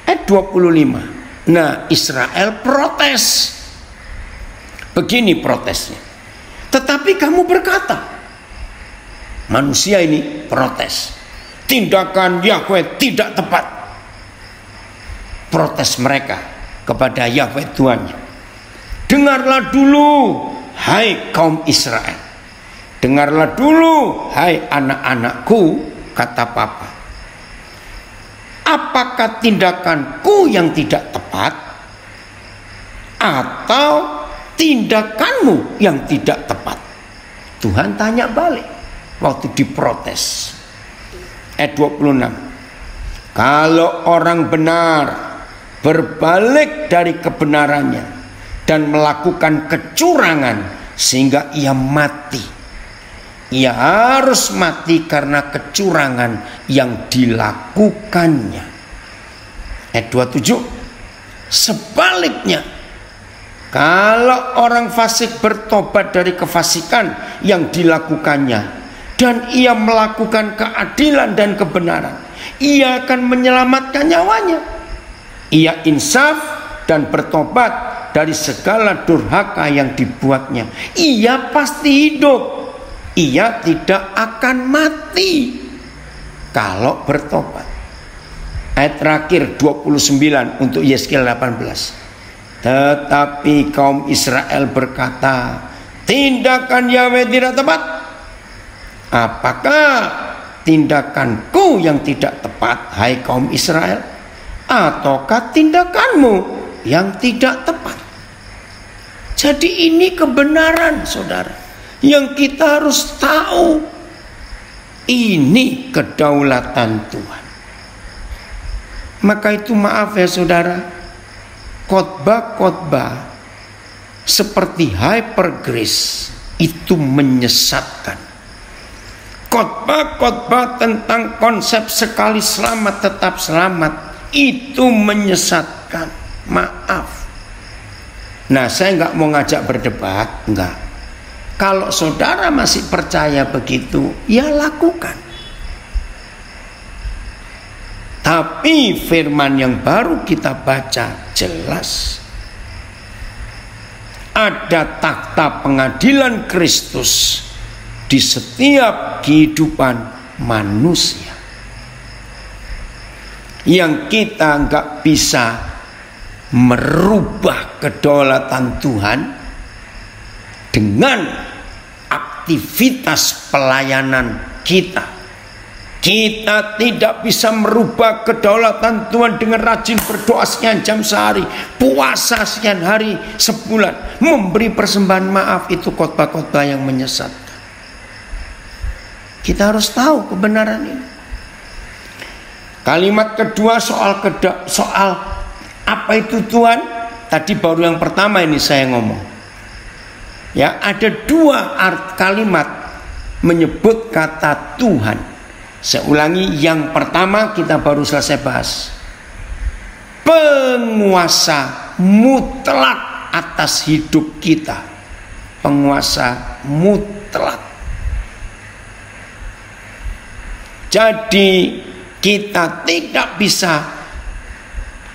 Ayat 25. Nah, Israel protes. Begini protesnya. Tetapi kamu berkata, manusia ini protes, tindakan Yahweh tidak tepat. Protes mereka kepada Yahweh Tuhannya. Dengarlah dulu, hai kaum Israel. Dengarlah dulu, hai anak-anakku, kata Papa. Apakah tindakanku yang tidak tepat, atau tindakanmu yang tidak tepat? Tuhan tanya balik waktu diprotes. Ayat 26. Kalau orang benar berbalik dari kebenarannya dan melakukan kecurangan sehingga ia mati, ia harus mati karena kecurangan yang dilakukannya. Ayat 27. Sebaliknya, kalau orang fasik bertobat dari kefasikan yang dilakukannya dan ia melakukan keadilan dan kebenaran, ia akan menyelamatkan nyawanya. Ia insaf dan bertobat dari segala durhaka yang dibuatnya. Ia pasti hidup. Ia tidak akan mati kalau bertobat. Ayat terakhir 29 untuk Yeskiel 18. Tetapi kaum Israel berkata, tindakan Yahweh tidak tepat. Apakah tindakanku yang tidak tepat, hai kaum Israel, ataukah tindakanmu yang tidak tepat? Jadi ini kebenaran, saudara, yang kita harus tahu. Ini kedaulatan Tuhan. Maka itu maaf ya saudara, khotbah-khotbah seperti Hyper Grace itu menyesatkan. Khotbah-khotbah tentang konsep sekali selamat tetap selamat itu menyesatkan. Maaf. Nah, saya nggak mau ngajak berdebat, enggak. Kalau saudara masih percaya begitu, ya lakukan. Tapi firman yang baru kita baca jelas. Ada takhta pengadilan Kristus di setiap kehidupan manusia, yang kita nggak bisa merubah kedaulatan Tuhan dengan aktivitas pelayanan kita. Kita tidak bisa merubah kedaulatan Tuhan dengan rajin berdoa sekian jam sehari, puasa sekian hari sebulan, memberi persembahan maaf. Itu khotbah-khotbah yang menyesatkan. Kita harus tahu kebenaran ini. Kalimat kedua soal apa itu Tuhan. Tadi baru yang pertama ini saya ngomong. Ya, ada dua kalimat menyebut kata Tuhan. Saya ulangi, yang pertama kita baru selesai bahas. Penguasa mutlak atas hidup kita. Penguasa mutlak. Jadi kita tidak bisa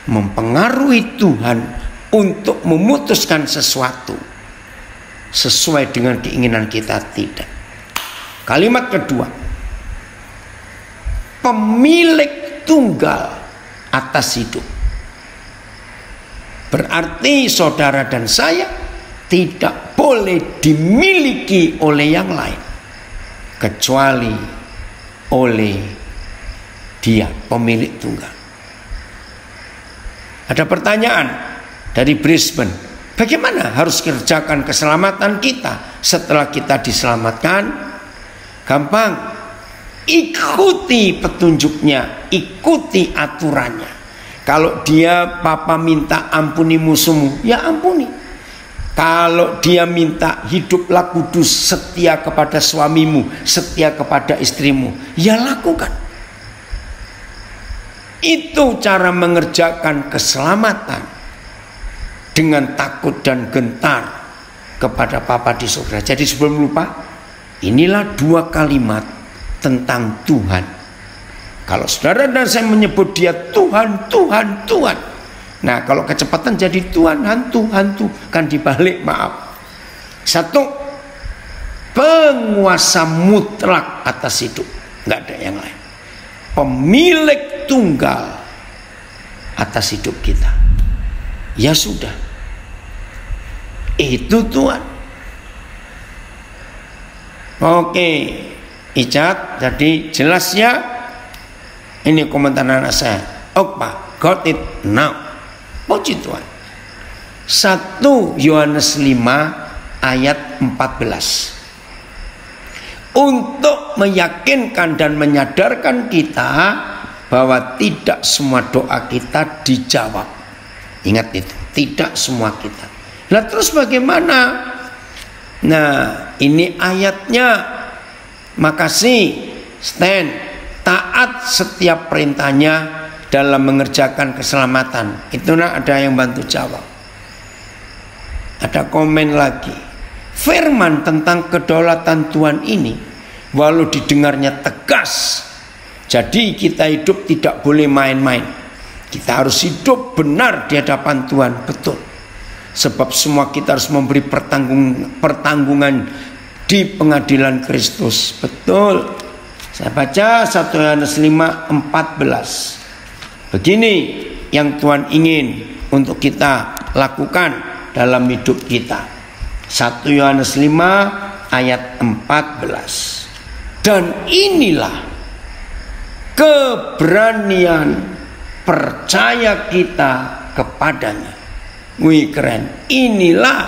mempengaruhi Tuhan untuk memutuskan sesuatu. sesuai dengan keinginan kita, tidak. Kalimat kedua, pemilik tunggal atas hidup. Berarti saudara dan saya tidak boleh dimiliki oleh yang lain kecuali oleh Dia, pemilik tunggal. Ada pertanyaan dari Brisbane, bagaimana harus kerjakan keselamatan kita setelah kita diselamatkan? Gampang, ikuti petunjuknya, ikuti aturannya. Kalau dia papa minta ampuni musuhmu, ya ampuni. Kalau dia minta hiduplah kudus, setia kepada suamimu, setia kepada istrimu, ya lakukan. Itu cara mengerjakan keselamatan dengan takut dan gentar kepada Papa di surga. Jadi sebelum lupa, inilah 2 kalimat tentang Tuhan. Kalau saudara dan saya menyebut Dia Tuhan, Tuhan, Tuhan. Nah, kalau kecepatan jadi Tuhan, hantu, hantu. Kan dibalik, maaf. 1, penguasa mutlak atas hidup. Nggak ada yang lain. Pemilik tunggal atas hidup kita. Ya sudah, itu Tuhan. Oke, Icat, jadi jelas ya. Ini komentar anak saya. Pak, got it now. Puji Tuhan. 1 Yohanes 5 ayat 14. Untuk meyakinkan dan menyadarkan kita bahwa tidak semua doa kita dijawab. Ingat itu, tidak semua kita. Nah, terus bagaimana? Nah, ini ayatnya. Makasih, Stan. Taat setiap perintahnya dalam mengerjakan keselamatan. Itu ada yang bantu jawab. Ada komen lagi. Firman tentang kedaulatan Tuhan ini, walau didengarnya tegas, jadi kita hidup tidak boleh main-main. Kita harus hidup benar di hadapan Tuhan, betul. Sebab semua kita harus memberi pertanggungan di pengadilan Kristus, betul. Saya baca 1 Yohanes 5:14. Begini yang Tuhan ingin untuk kita lakukan dalam hidup kita. 1 Yohanes 5 ayat 14. Dan inilah keberanian percaya kita kepadanya. Wih, keren. Inilah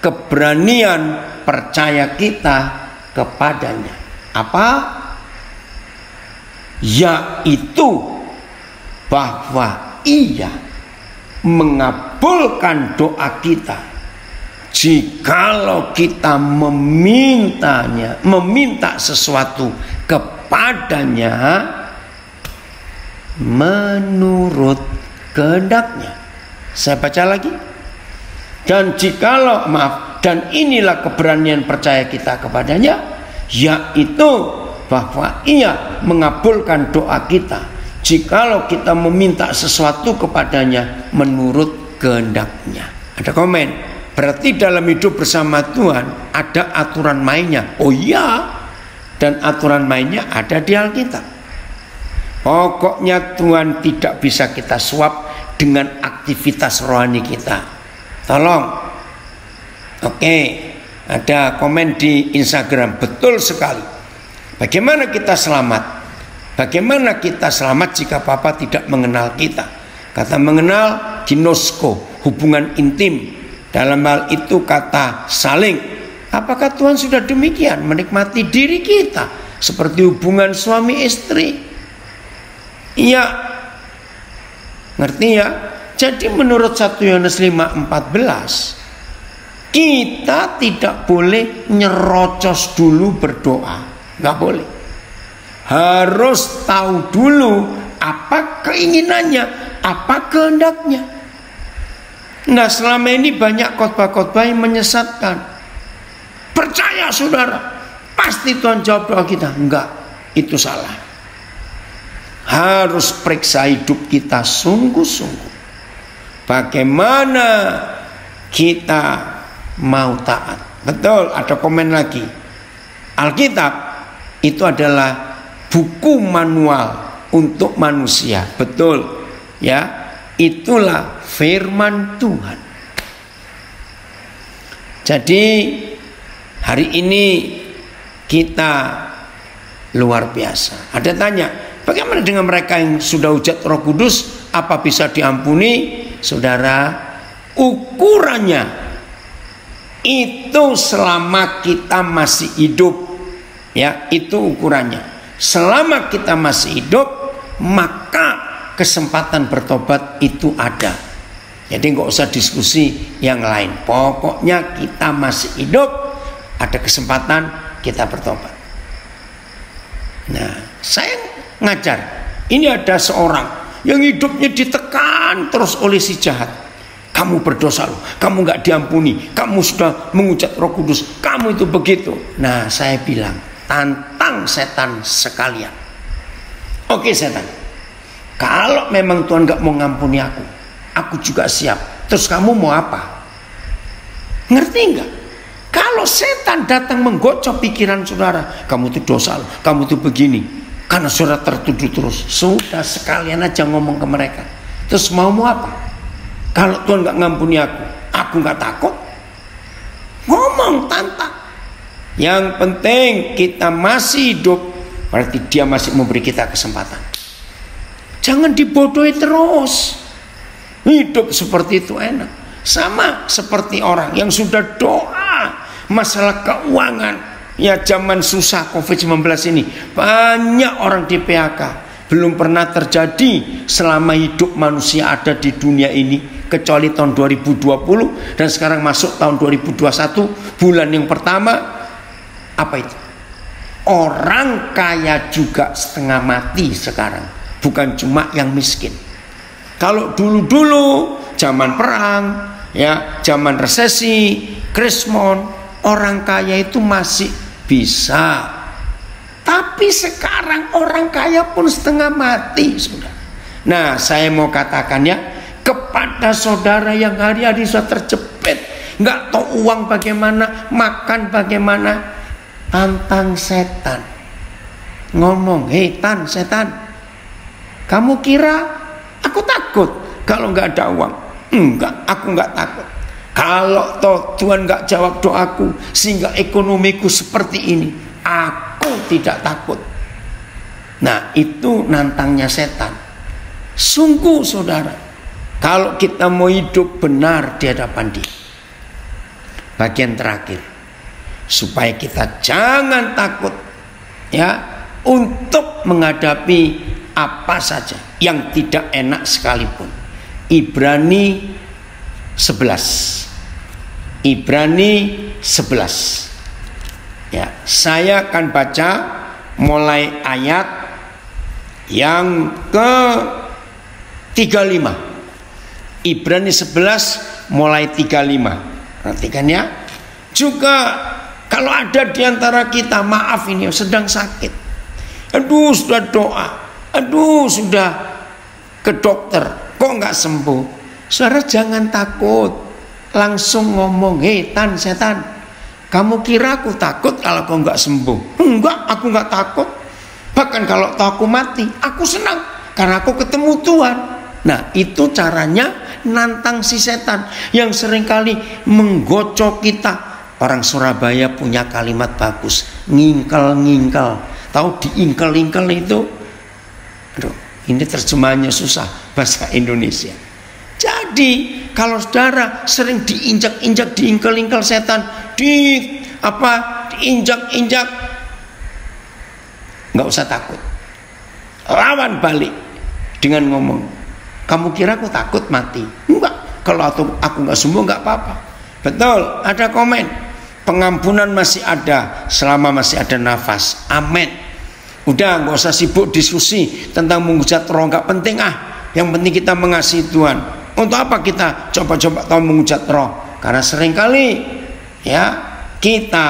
keberanian percaya kita kepadanya. Apa? Yaitu bahwa Ia mengabulkan doa kita jikalau kita meminta sesuatu kepadanya menurut kehendaknya. Saya baca lagi. Dan inilah keberanian percaya kita kepadanya, yaitu bahwa Ia mengabulkan doa kita jikalau kita meminta sesuatu kepadanya menurut kehendaknya. Ada komen. Berarti dalam hidup bersama Tuhan ada aturan mainnya. Oh iya, dan aturan mainnya ada di Alkitab. Pokoknya Tuhan tidak bisa kita suap dengan aktivitas rohani kita. Tolong. Oke, ada komen di Instagram. Betul sekali. Bagaimana kita selamat? Bagaimana kita selamat jika Papa tidak mengenal kita? Kata mengenal, ginosko, hubungan intim. Dalam hal itu kata saling. Apakah Tuhan sudah demikian menikmati diri kita seperti hubungan suami istri? Iya. Ngerti ya? Jadi menurut 1 Yohanes 5:14, kita tidak boleh nyerocos dulu berdoa. Nggak boleh. Harus tahu dulu apa keinginannya, apa kehendaknya. Nah, selama ini banyak khotbah-khotbah yang menyesatkan. Percaya saudara, pasti Tuhan jawab doa kita. Enggak, itu salah. Harus periksa hidup kita sungguh-sungguh. Bagaimana kita mau taat. Betul, ada komen lagi. Alkitab itu adalah buku manual untuk manusia. Betul, ya. Itulah firman Tuhan. Jadi hari ini kita luar biasa. Ada tanya, bagaimana dengan mereka yang sudah hujat Roh Kudus? Apa bisa diampuni? Saudara, ukurannya itu selama kita masih hidup, ya, itu ukurannya. Selama kita masih hidup, maka kesempatan bertobat itu ada. Jadi nggak usah diskusi yang lain. Pokoknya kita masih hidup, ada kesempatan kita bertobat. Nah, saya ngajar. Ini ada seorang yang hidupnya ditekan terus oleh si jahat. Kamu berdosa loh, kamu nggak diampuni, kamu sudah mengucap Roh Kudus, kamu itu begitu. Nah, saya bilang, tantang setan sekalian. Oke setan, kalau memang Tuhan nggak mau ngampuni aku juga siap. Terus kamu mau apa? Ngerti nggak? Kalau setan datang menggocok pikiran saudara, kamu itu dosa loh, kamu itu begini, karena saudara tertuduh terus, sudah sekalian aja ngomong ke mereka. Terus mau apa? Kalau Tuhan nggak ngampuni aku nggak takut. Ngomong, tantang. Yang penting kita masih hidup, berarti Dia masih memberi kita kesempatan. Jangan dibodohi terus. Hidup seperti itu enak. Sama seperti orang yang sudah doa masalah keuangan. Ya, zaman susah COVID-19 ini, banyak orang di PHK. Belum pernah terjadi selama hidup manusia ada di dunia ini, kecuali tahun 2020 dan sekarang masuk tahun 2021. Bulan yang pertama, apa itu? Orang kaya juga setengah mati sekarang, bukan cuma yang miskin. Kalau dulu-dulu zaman perang, ya, zaman resesi, krismon, orang kaya itu masih bisa. Tapi sekarang orang kaya pun setengah mati, sudah. Nah, saya mau katakan ya, kepada saudara yang hari-hari sudah terjepit, nggak tahu uang bagaimana, makan bagaimana, tantang setan. Ngomong, hei setan, kamu kira aku takut kalau nggak ada uang? Enggak, aku nggak takut. Kalau toh Tuhan nggak jawab doaku sehingga ekonomiku seperti ini, aku tidak takut. Nah, itu nantangnya setan. Sungguh saudara, kalau kita mau hidup benar di hadapan Dia, bagian terakhir, supaya kita jangan takut, ya, untuk menghadapi apa saja yang tidak enak sekalipun. Ibrani 11. Ibrani 11. Ya, saya akan baca mulai ayat yang ke-35. Ibrani 11 mulai 35. Perhatikan ya. Juga kalau ada di antara kita, maaf ini sedang sakit. Aduh, sudah doa. Aduh, sudah ke dokter, kok nggak sembuh. Saudara jangan takut. Langsung ngomong, hei setan, kamu kira aku takut kalau kau nggak sembuh? Enggak, aku nggak takut. Bahkan kalau tahu aku mati, aku senang karena aku ketemu Tuhan. Nah, itu caranya nantang si setan yang seringkali menggocok kita. Orang Surabaya punya kalimat bagus, ngingkel-ngingkel. Tahu diingkel-ingkel itu? Aduh, ini terjemahannya susah bahasa Indonesia. Jadi kalau saudara sering diinjak-injak, diingkel-ingkel setan, diinjak-injak, nggak usah takut. Lawan balik dengan ngomong, kamu kira aku takut mati? Enggak. Kalau aku nggak sembuh nggak apa-apa. Betul. Ada komen, pengampunan masih ada selama masih ada nafas. Amin. Udah, nggak usah sibuk diskusi tentang menghujat roh, nggak penting ah. Yang penting kita mengasihi Tuhan. Untuk apa kita coba-coba tahu menghujat roh? Karena seringkali ya kita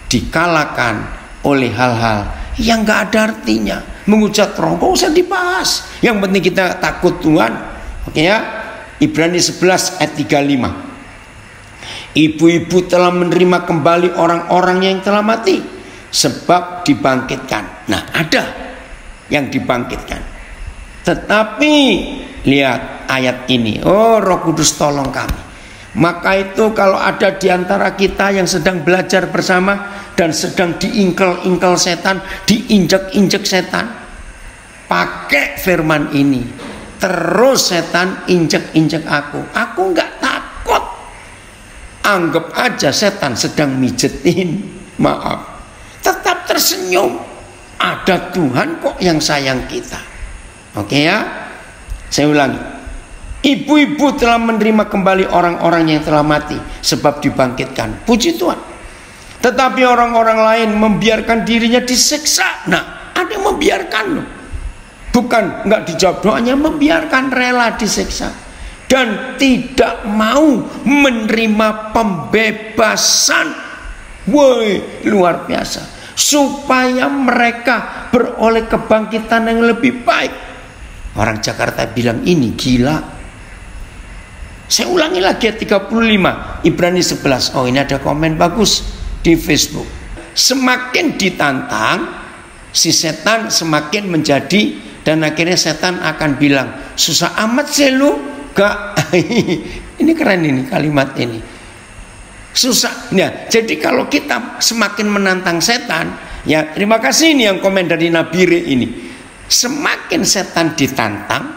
dikalahkan oleh hal-hal yang nggak ada artinya. Menghujat roh nggak usah dibahas. Yang penting kita takut Tuhan. Oke ya. Ibrani 11 ayat 35. Ibu-ibu telah menerima kembali orang-orang yang telah mati sebab dibangkitkan. Nah, ada yang dibangkitkan. Tetapi lihat ayat ini. Oh, Roh Kudus tolong kami. Maka itu kalau ada di antara kita yang sedang belajar bersama dan sedang diingkel-ingkel setan, diinjek-injek setan, pakai firman ini. Terus setan injek-injek aku nggak takut. Anggap aja setan sedang mijetin, maaf, tetap tersenyum. Ada Tuhan kok yang sayang kita. Oke ya, saya ulangi. Ibu-ibu telah menerima kembali orang-orang yang telah mati sebab dibangkitkan. Puji Tuhan. Tetapi orang-orang lain membiarkan dirinya disiksa. Nah, ada yang membiarkan loh. Bukan nggak dijawab doanya, membiarkan, rela disiksa dan tidak mau menerima pembebasan. Woi, luar biasa. Supaya mereka beroleh kebangkitan yang lebih baik. Orang Jakarta bilang ini gila. Saya ulangi lagi 35 Ibrani 11. Oh, ini ada komen bagus di Facebook. Semakin ditantang, si setan semakin menjadi, dan akhirnya setan akan bilang, susah amat sih lu, gak. Ini keren ini kalimat ini. Susah. Nah, jadi kalau kita semakin menantang setan, ya terima kasih ini yang komen dari Nabire ini. Semakin setan ditantang,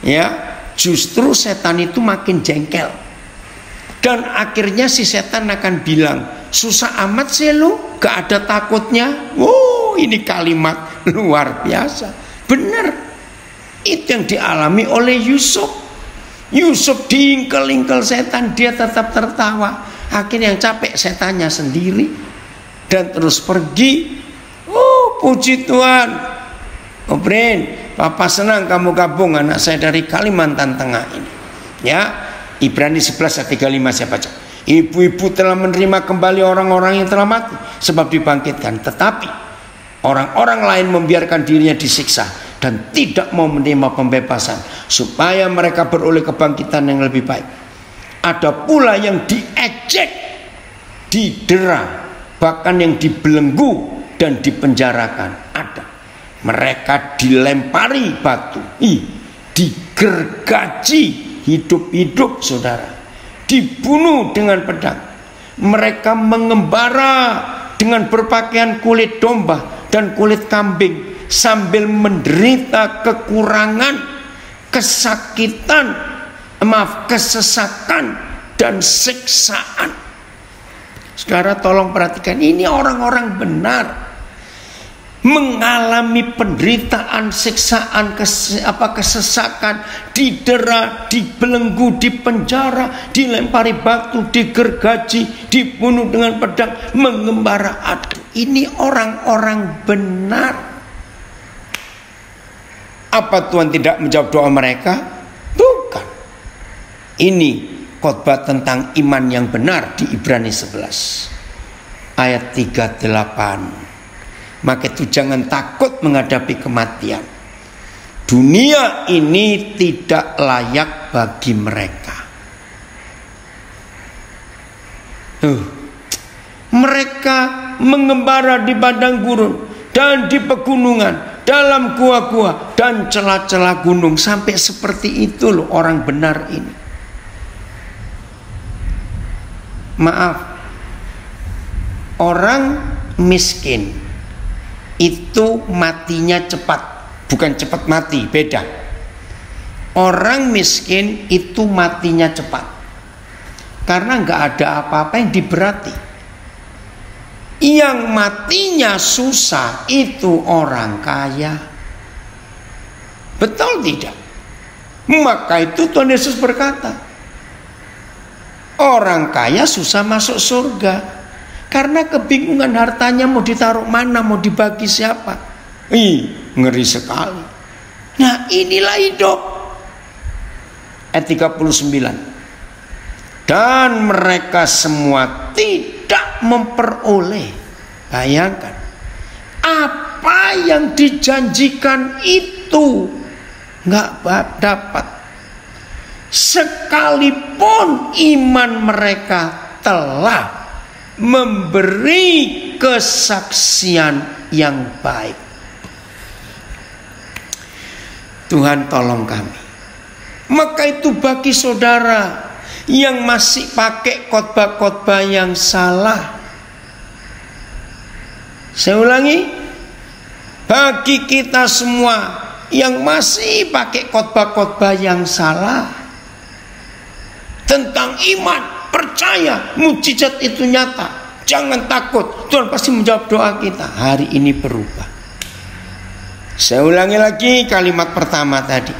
ya justru setan itu makin jengkel. Dan akhirnya si setan akan bilang, susah amat sih lu, gak ada takutnya. Wow, ini kalimat luar biasa. Benar, itu yang dialami oleh Yusuf. Yusuf diingkel-ingkel setan, dia tetap tertawa. Akhirnya yang capek setannya sendiri dan terus pergi. Puji Tuhan. Brin, Papa senang kamu gabung, anak saya dari Kalimantan Tengah ini. Ya, Ibrani 11 ayat 35 saya baca. Ibu-ibu telah menerima kembali orang-orang yang telah mati sebab dibangkitkan. Tetapi orang-orang lain membiarkan dirinya disiksa dan tidak mau menerima pembebasan supaya mereka beroleh kebangkitan yang lebih baik. Ada pula yang diejek, didera, bahkan yang dibelenggu dan dipenjarakan. Ada. Mereka dilempari batu, digergaji hidup-hidup, saudara, dibunuh dengan pedang. Mereka mengembara dengan berpakaian kulit domba dan kulit kambing sambil menderita kekurangan, kesakitan, kesesakan dan siksaan. Saudara tolong perhatikan, ini orang-orang benar mengalami penderitaan, siksaan, kesesakan, didera, dibelenggu, dipenjara, dilempari batu, digergaji, dibunuh dengan pedang, mengembara adu. Ini orang-orang benar. Apa Tuhan tidak menjawab doa mereka? Bukan. Ini khotbah tentang iman yang benar di Ibrani 11 ayat 38. Maka itu jangan takut menghadapi kematian. Dunia ini tidak layak bagi mereka. Mereka mengembara di padang gurun dan di pegunungan, dalam gua-gua dan celah-celah gunung. Sampai seperti itu loh orang benar ini. Maaf, orang miskin itu matinya cepat, bukan cepat mati, beda. Orang miskin itu matinya cepat karena nggak ada apa-apa yang diberati. Yang matinya susah itu orang kaya. Betul tidak? Maka itu Tuhan Yesus berkata, orang kaya susah masuk surga karena kebingungan hartanya mau ditaruh mana, mau dibagi siapa. Ngeri sekali. Nah, inilah hidup. Ayat 39. Dan mereka semua tidak memperoleh. Bayangkan, apa yang dijanjikan itu nggak dapat. sekalipun iman mereka telah memberi kesaksian yang baik. Tuhan tolong kami. Maka itu bagi saudara yang masih pakai khotbah-khotbah yang salah, saya ulangi, bagi kita semua yang masih pakai khotbah-khotbah yang salah tentang iman, percaya mukjizat itu nyata, jangan takut, Tuhan pasti menjawab doa kita, hari ini berubah. Saya ulangi lagi kalimat pertama tadi.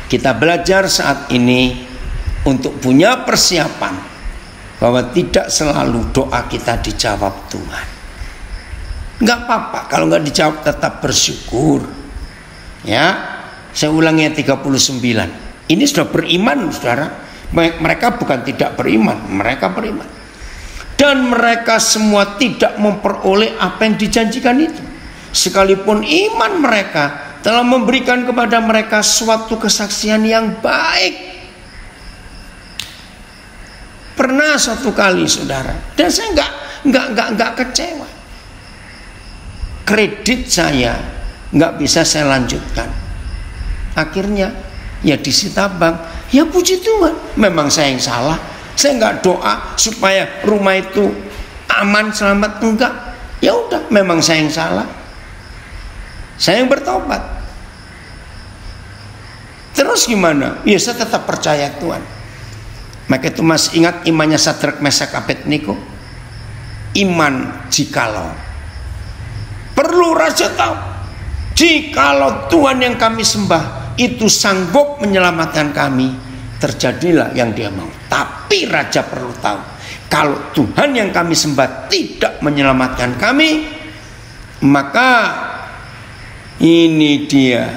Kita belajar saat ini untuk punya persiapan bahwa tidak selalu doa kita dijawab Tuhan. Enggak apa-apa kalau enggak dijawab, tetap bersyukur. Ya, saya ulangi ayat 39. Ini sudah beriman, saudara. Mereka bukan tidak beriman, mereka beriman. Dan mereka semua tidak memperoleh apa yang dijanjikan itu. Sekalipun iman mereka telah memberikan kepada mereka suatu kesaksian yang baik. Pernah satu kali, saudara, dan saya enggak kecewa. Kredit saya enggak bisa saya lanjutkan. Akhirnya ya disita bank. Ya puji Tuhan, memang saya yang salah. Saya enggak doa supaya rumah itu aman selamat, enggak. Ya udah, memang saya yang salah. Saya yang bertobat. Terus gimana? Ya saya tetap percaya Tuhan. Maka itu masih ingat imannya Sadrak, Mesak, Abednego? Iman jikalau. Perlu raja tahu, jikalau Tuhan yang kami sembah itu sanggup menyelamatkan kami, terjadilah yang dia mau. Tapi raja perlu tahu, kalau Tuhan yang kami sembah tidak menyelamatkan kami, maka ini dia,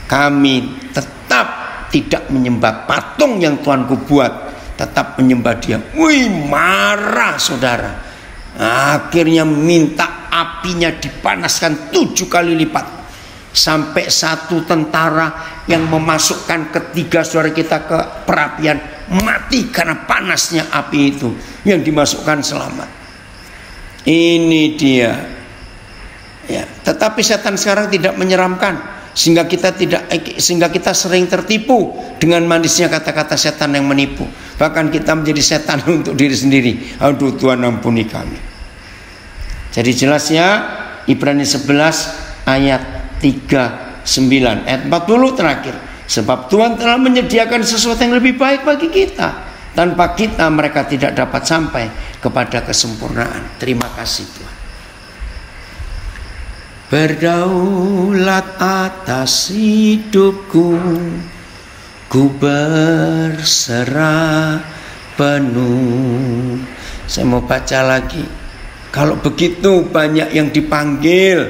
kami tetap tidak menyembah patung yang Tuhanku buat, tetap menyembah dia. Wih, marah saudara. Akhirnya minta apinya dipanaskan 7 kali lipat, sampai satu tentara yang memasukkan ketiga saudara kita ke perapian mati karena panasnya api itu, yang dimasukkan selamat. Ini dia. Ya, tetapi setan sekarang tidak menyeramkan. Sehingga kita sering tertipu dengan manisnya kata-kata setan yang menipu. Bahkan kita menjadi setan untuk diri sendiri. Aduh, Tuhan ampuni kami. Jadi jelas ya, Ibrani 11 ayat 39, ayat 40 terakhir. Sebab Tuhan telah menyediakan sesuatu yang lebih baik bagi kita. Tanpa kita mereka tidak dapat sampai kepada kesempurnaan. Terima kasih Tuhan. Berdaulat atas hidupku, ku berserah penuh. Saya mau baca lagi. Kalau begitu banyak yang dipanggil,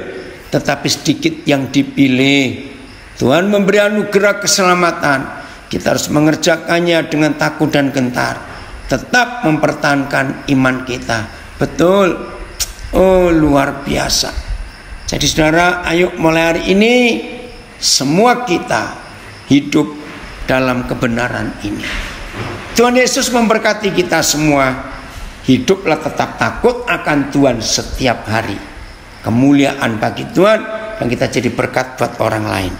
tetapi sedikit yang dipilih. Tuhan memberi anugerah keselamatan. Kita harus mengerjakannya dengan takut dan gentar. Tetap mempertahankan iman kita. Betul. Oh, luar biasa. Jadi saudara, ayo mulai hari ini semua kita hidup dalam kebenaran ini. Tuhan Yesus memberkati kita semua. Hiduplah tetap takut akan Tuhan setiap hari. Kemuliaan bagi Tuhan, dan kita jadi berkat buat orang lain.